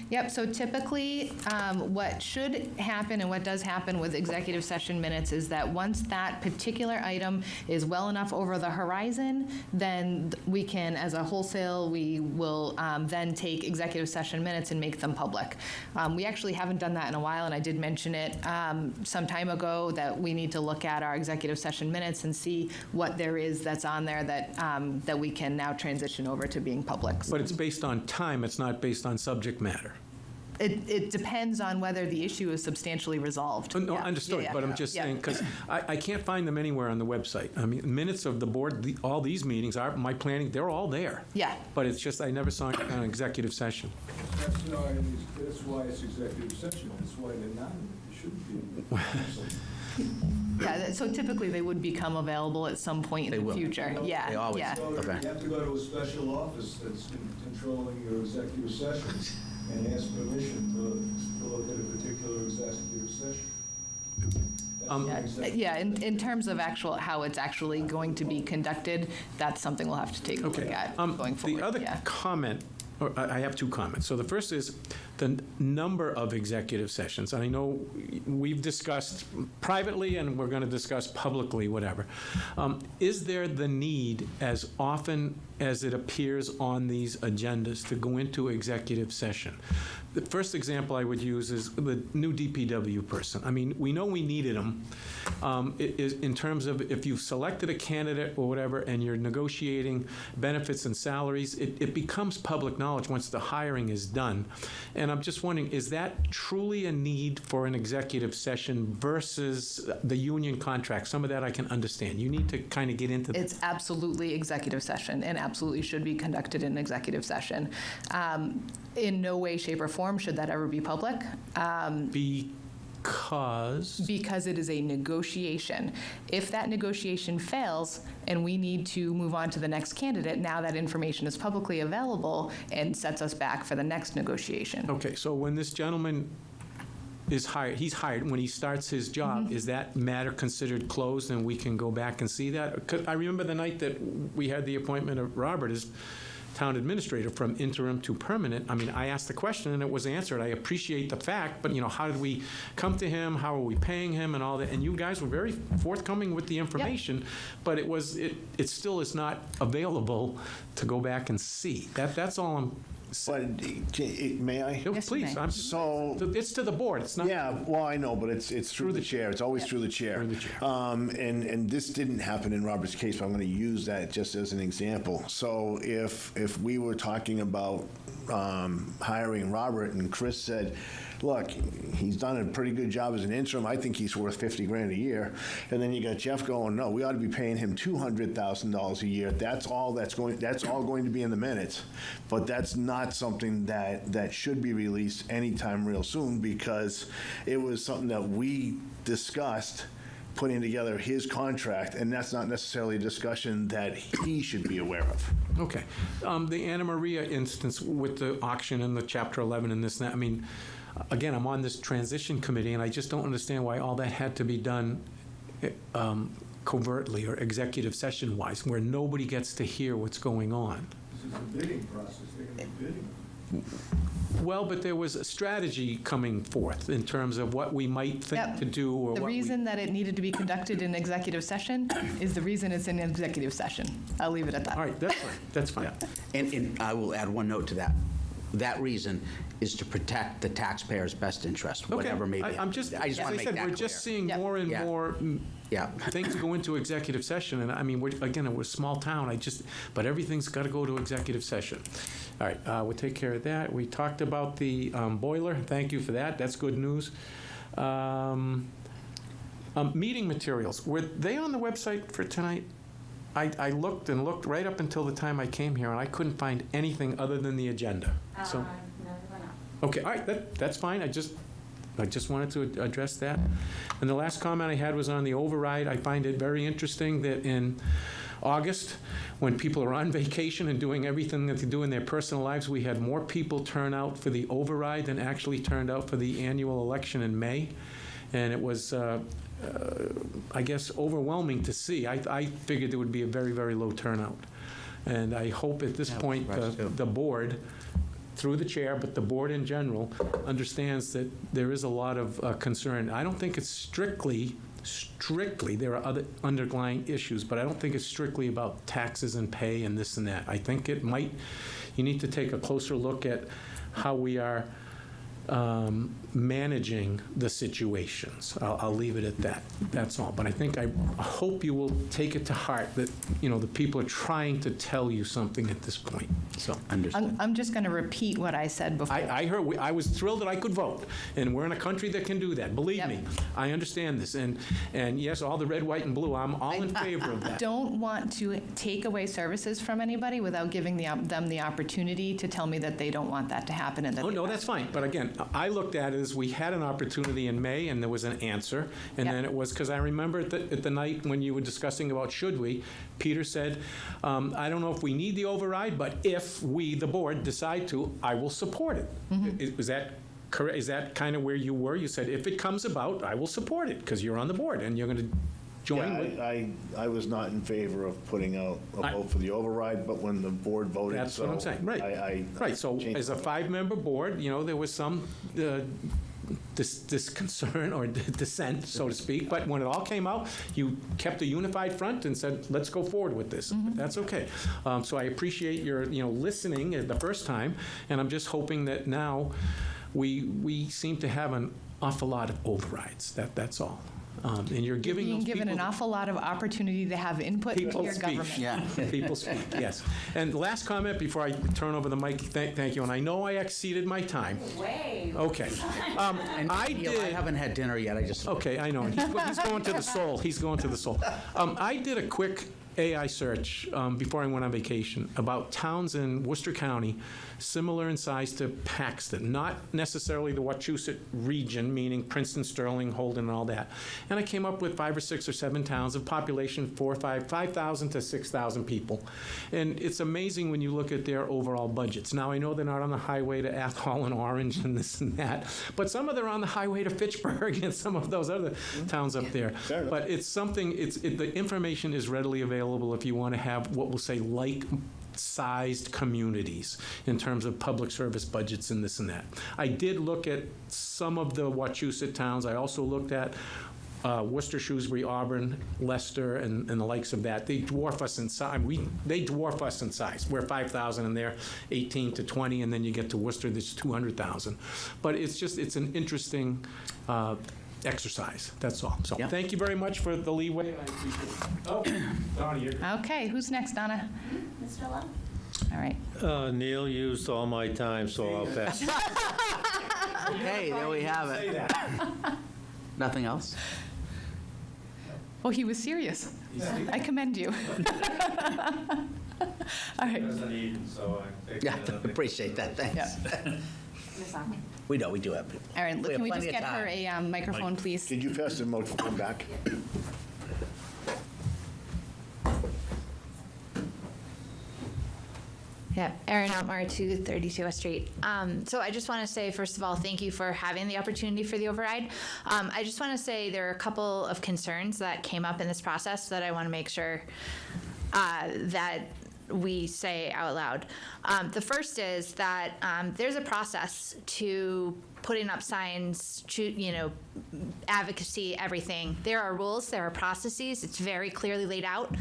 Yep, so typically, what should happen and what does happen with executive session minutes is that once that particular item is well enough over the horizon, then we can, as a wholesale, we will then take executive session minutes and make them public. We actually haven't done that in a while, and I did mention it some time ago that we need to look at our executive session minutes and see what there is that's on there that we can now transition over to being public. But it's based on time, it's not based on subject matter. It depends on whether the issue is substantially resolved. No, Yeah. understood, Yeah, but I'm yeah. just Yeah. saying, because I can't find them anywhere on the website. I mean, minutes of the board, all these meetings, my planning, they're all there. Yeah. But it's just, I never saw it on an executive session. That's why it's executive session, that's why they're not, it shouldn't be. Yeah, so typically they would become available at some point They in the will. future. Yeah, They always yeah. will. Okay. You have to go to a special office that's controlling your executive sessions and ask permission to look at a particular executive session. Yeah, in terms of how it's actually going to be conducted, that's something we'll have to take a look Okay. at going forward. The other yeah. comment, or I have two comments. So the first is the number of executive sessions. And I know we've discussed privately and we're going to discuss publicly, whatever. Is there the need, as often as it appears on these agendas, to go into executive session? The first example I would use is the new DPW person. I mean, we know we needed them. In terms of if you've selected a candidate or whatever and you're negotiating benefits and salaries, it becomes public knowledge once the hiring is done. And I'm just wondering, is that truly a need for an executive session versus the union contract? Some of that I can understand. You need to kind of get into that. It's absolutely executive session and absolutely should be conducted in executive session. In no way, shape, or form should that ever be public. Because it is a negotiation. If that negotiation fails and we need to move on to the next candidate, now that information is publicly available and sets us back for the next negotiation. Okay, so when this gentleman is hired, he's hired, when he starts his job, is that matter considered closed and we can go back and see that? 'Cause I remember the night that we had the appointment of Robert as town administrator from interim to permanent. I mean, I asked the question and it was answered. I appreciate the fact, but how did we come to him? How are we paying him and all that? And you guys were very forthcoming with the information, but it still is not available to go back and see. That's all I'm But, may I? No, Yes, you please. may. So, It's to the board. It's not. yeah, well, I know, but it's through the chair. It's always through the chair. Through the chair. And this didn't happen in Robert's case, but I'm going to use that just as an example. So if we were talking about hiring Robert and Chris said, look, he's done a pretty good job as an interim. I think he's worth 50 grand a year. And then you got Jeff going, no, we ought to be paying him $200,000 a year. That's all going to be in the minutes. But that's not something that should be released anytime real soon, because it was something that we discussed putting together his contract, and that's not necessarily a discussion that he should be aware of. Okay. The Anna Maria instance with the auction and the Chapter 11 and this and that, I mean, again, I'm on this transition committee, and I just don't understand why all that had to be done covertly or executive session-wise, where nobody gets to hear what's going on. This is a bidding process, they're going to be bidding. Well, but there was a strategy coming forth in terms of what we might think Yep. to do or The what we... reason that it needed to be conducted in executive session is the reason it's in executive session. I'll leave it at that. All right, that's fine, that's fine. And I will add one note to that. That reason is to protect the taxpayer's best interest, whatever may be. I'm just, I just as want I to make said, that we're just clear. seeing Yep. more and Yeah. more Yeah. things go into executive session, and I mean, again, we're a small town, but everything's got to go to executive session. All right, we'll take care of that. We talked about the boiler, thank you for that, that's good news. Meeting materials, were they on the website for tonight? I looked and looked right up until the time I came here, and I couldn't find anything other than the agenda. So, No, they went up. okay, all right, that's fine, I just wanted to address that. And the last comment I had was on the override. I find it very interesting that in August, when people are on vacation and doing everything that they do in their personal lives, we had more people turn out for the override than actually turned out for the annual election in May. And it was, I guess, overwhelming to see. I figured there would be a very, very low turnout. And I hope at this point, the board, through the chair, but the board in general, understands that there is a lot of concern. I don't think it's strictly, there are other underlying issues, but I don't think it's strictly about taxes and pay and this and that. I think you need to take a closer look at how we are managing the situations. I'll leave it at that. That's all. But I hope you will take it to heart that, the people are trying to tell you something at this point. So Understood. I'm just going to repeat what I said before. I heard, I was thrilled that I could vote, and we're in a country that can do that. Believe Yep. me, I understand this. And yes, all the red, white, and blue, I'm all in favor of that. Don't want to take away services from anybody without giving them the opportunity to tell me that they don't want that to happen. And that Oh, they- no, that's fine. But again, I looked at it as we had an opportunity in May, and there was an answer. And Yep. then it was, because I remember at the night when you were discussing about should we, Peter said, I don't know if we need the override, but if we, the board, decide to, I will support it. Was that correct? Is that kind of where you were? You said, if it comes about, I will support it, because you're on the board, and you're going to join with... Yeah, I was not in favor of putting out a vote for the override, but when the board voted, That's what I'm saying, right. Right, so changed as a my mind. five-member board, there was some disconcern or dissent, so to speak, but when it all came out, you kept a unified front and said, let's go forward with this. That's okay. So I appreciate your, listening at the first time, and I'm just hoping that now we seem to have an awful lot of overrides. That's all. And you're giving Being those given an people- awful lot of opportunity to have input into People your speak. government. Yeah. People speak, yes. And last comment before I turn over the mic, thank you, and I know I exceeded my time. Way. Okay. And I Neil, I did, haven't had dinner yet, I just... okay, I know, he's going to the soul, he's going to the soul. I did a quick AI search before I went on vacation about towns in Worcester County similar in size to Paxton, not necessarily the Wachusett region, meaning Princeton, Sterling, Holden, and all that. And I came up with 5 or 6 or 7 towns of population 5,000 to 6,000 people. And it's amazing when you look at their overall budgets. Now, I know they're not on the highway to Athol and Orange and this and that, but some of them are on the highway to Fitchburg and some of those other towns up there. Fair enough. But it's something, the information is readily available if you want to have what we'll say like-sized communities in terms of public service budgets and this and that. I did look at some of the Wachusett towns. I also looked at Worcester, Shrewsbury, Auburn, Leicester, and the likes of that. They dwarf us in size. They dwarf us in size. We're 5,000 and they're 18 to 20, and then you get to Worcester, there's 200,000. But it's an interesting exercise, that's all. So Yeah. thank you very much for the leeway. I appreciate it. Oh, Donna, you're... Okay, who's next, Donna? Mr. Lowe? All right. Neil used all my time, so I'll pass. Okay, there we have it. Nothing else? Well, he was serious. I commend you. All right. Yeah, appreciate that, thanks. Ms. Lockman? We know, we do have people. Erin, We have can we just plenty of get her time. a microphone, please? Did you pass the microphone back? Yeah, Erin Otmar, 232 West Street. So I just want to say, first of all, thank you for having the opportunity for the override. I just want to say there are a couple of concerns that came up in this process that I want to make sure that we say out loud. The first is that there's a process to putting up signs, advocacy, everything. There are rules, there are processes, it's very clearly laid out.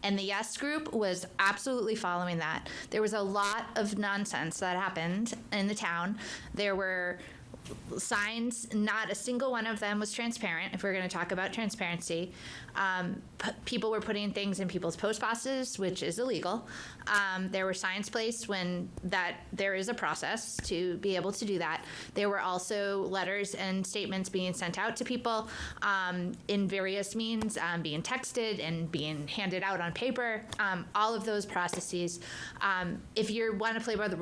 And the Yes Group was absolutely following that. There was a lot of nonsense that happened in the town. There were signs, not a single one of them was transparent, if we're going to talk about transparency. People were putting things in people's post boxes, which is illegal. There were signs placed when that there is a process to be able to do that. There were also letters and statements being sent out to people in various means, being texted and being handed out on paper. All of those processes. If you want to play by the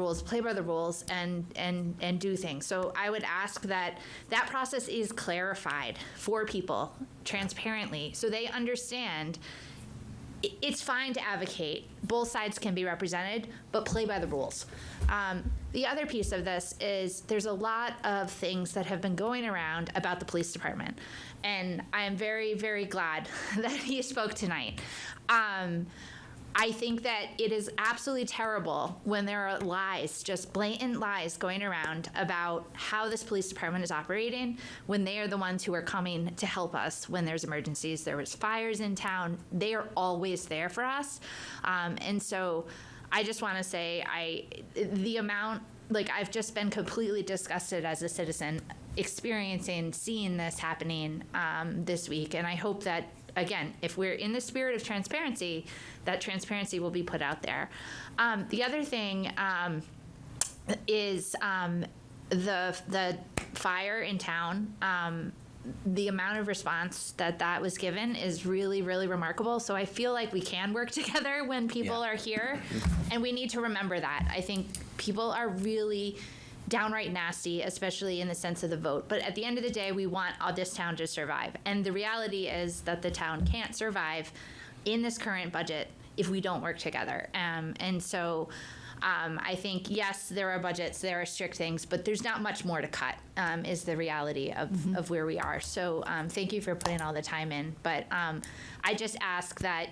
rules and do things. So I would ask that that process is clarified for people transparently so they understand it's fine to advocate. Both sides can be represented, but play by the rules. The other piece of this is there's a lot of things that have been going around about the police department. And I am very, very glad that he spoke tonight. I think that it is absolutely terrible when there are lies, just blatant lies going around about how this police department is operating when they are the ones who are coming to help us when there's emergencies. There was fires in town. They are always there for us. And so I just want to say the amount, I've just been completely disgusted as a citizen seeing this happening this week. And I hope that, again, if we're in the spirit of transparency, that transparency will be put out there. The other thing is the fire in town. The amount of response that was given is really, really remarkable. So I feel like we can work together when people are here, and we need to remember that. I think people are really downright nasty, especially in the sense of the vote. But at the end of the day, we want this town to survive. And the reality is that the town can't survive in this current budget if we don't work together. And so I think, yes, there are budgets, there are strict things, but there's not much more to cut, is the reality of where we are. So thank you for putting all the time in. But I just ask that,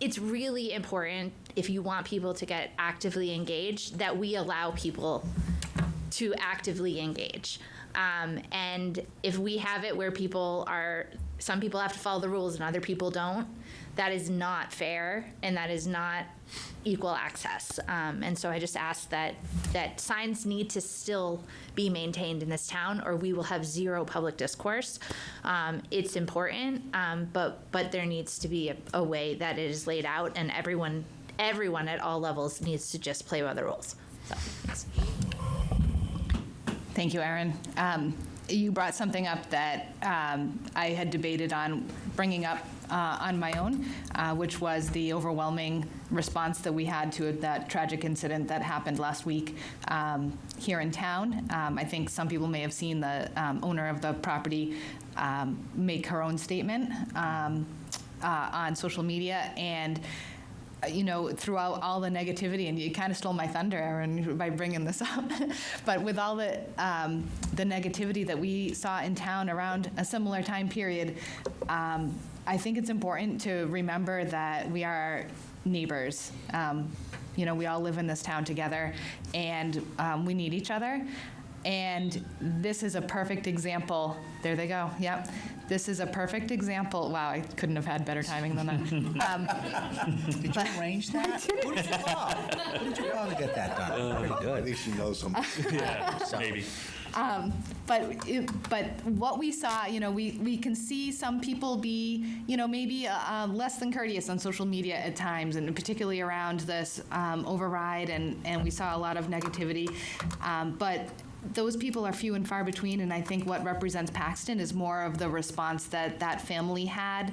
it's really important, if you want people to get actively engaged, that we allow people to actively engage. And if we have it where some people have to follow the rules and other people don't, that is not fair, and that is not equal access. And so I just ask that signs need to still be maintained in this town, or we will have zero public discourse. It's important, but there needs to be a way that it is laid out, and everyone at all levels needs to just play by the rules. So, thanks. Thank you, Erin. You brought something up that I had debated on bringing up on my own, which was the overwhelming response that we had to that tragic incident that happened last week here in town. I think some people may have seen the owner of the property make her own statement on social media, and throughout all the negativity, and you kind of stole my thunder, Erin, by bringing this up, but with all the negativity that we saw in town around a similar time period, I think it's important to remember that we are neighbors. We all live in this town together, and we need each other. And this is a perfect example. There they go. Yep. This is a perfect example. Wow, I couldn't have had better timing than that. Did you arrange that? Who did you call? Who did you call to get that done? Pretty At good. least you know something. Maybe. But what we saw, we can see some people be, maybe less than courteous on social media at times, and particularly around this override, and we saw a lot of negativity. But those people are few and far between, and I think what represents Paxton is more of the response that that family had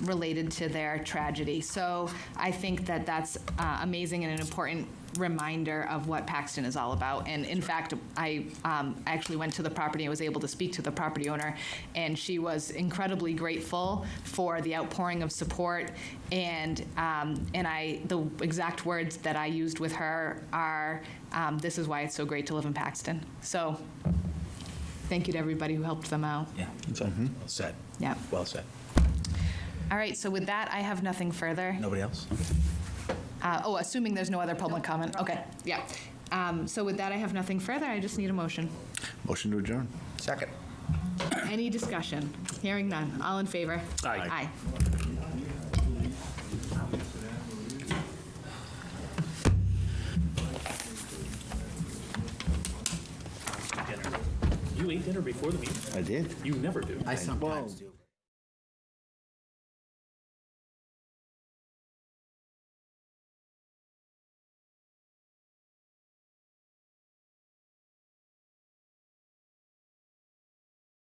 related to their tragedy. So I think that that's amazing and an important reminder of what Paxton is all about. And in fact, I actually went to the property and was able to speak to the property owner, and she was incredibly grateful for the outpouring of support. And the exact words that I used with her are, this is why it's so great to live in Paxton. So thank you to everybody who helped them out. Yeah. Well said. Yeah. Well said. All right, so with that, I have nothing further. Nobody else? Okay. Assuming there's no other public comment. Okay, yeah. So with that, I have nothing further. I just need a motion. Motion to adjourn. Second. Any discussion? Hearing none. All in favor? Aye. Aye. You ate dinner before the meeting? I did. You never do. I sometimes do.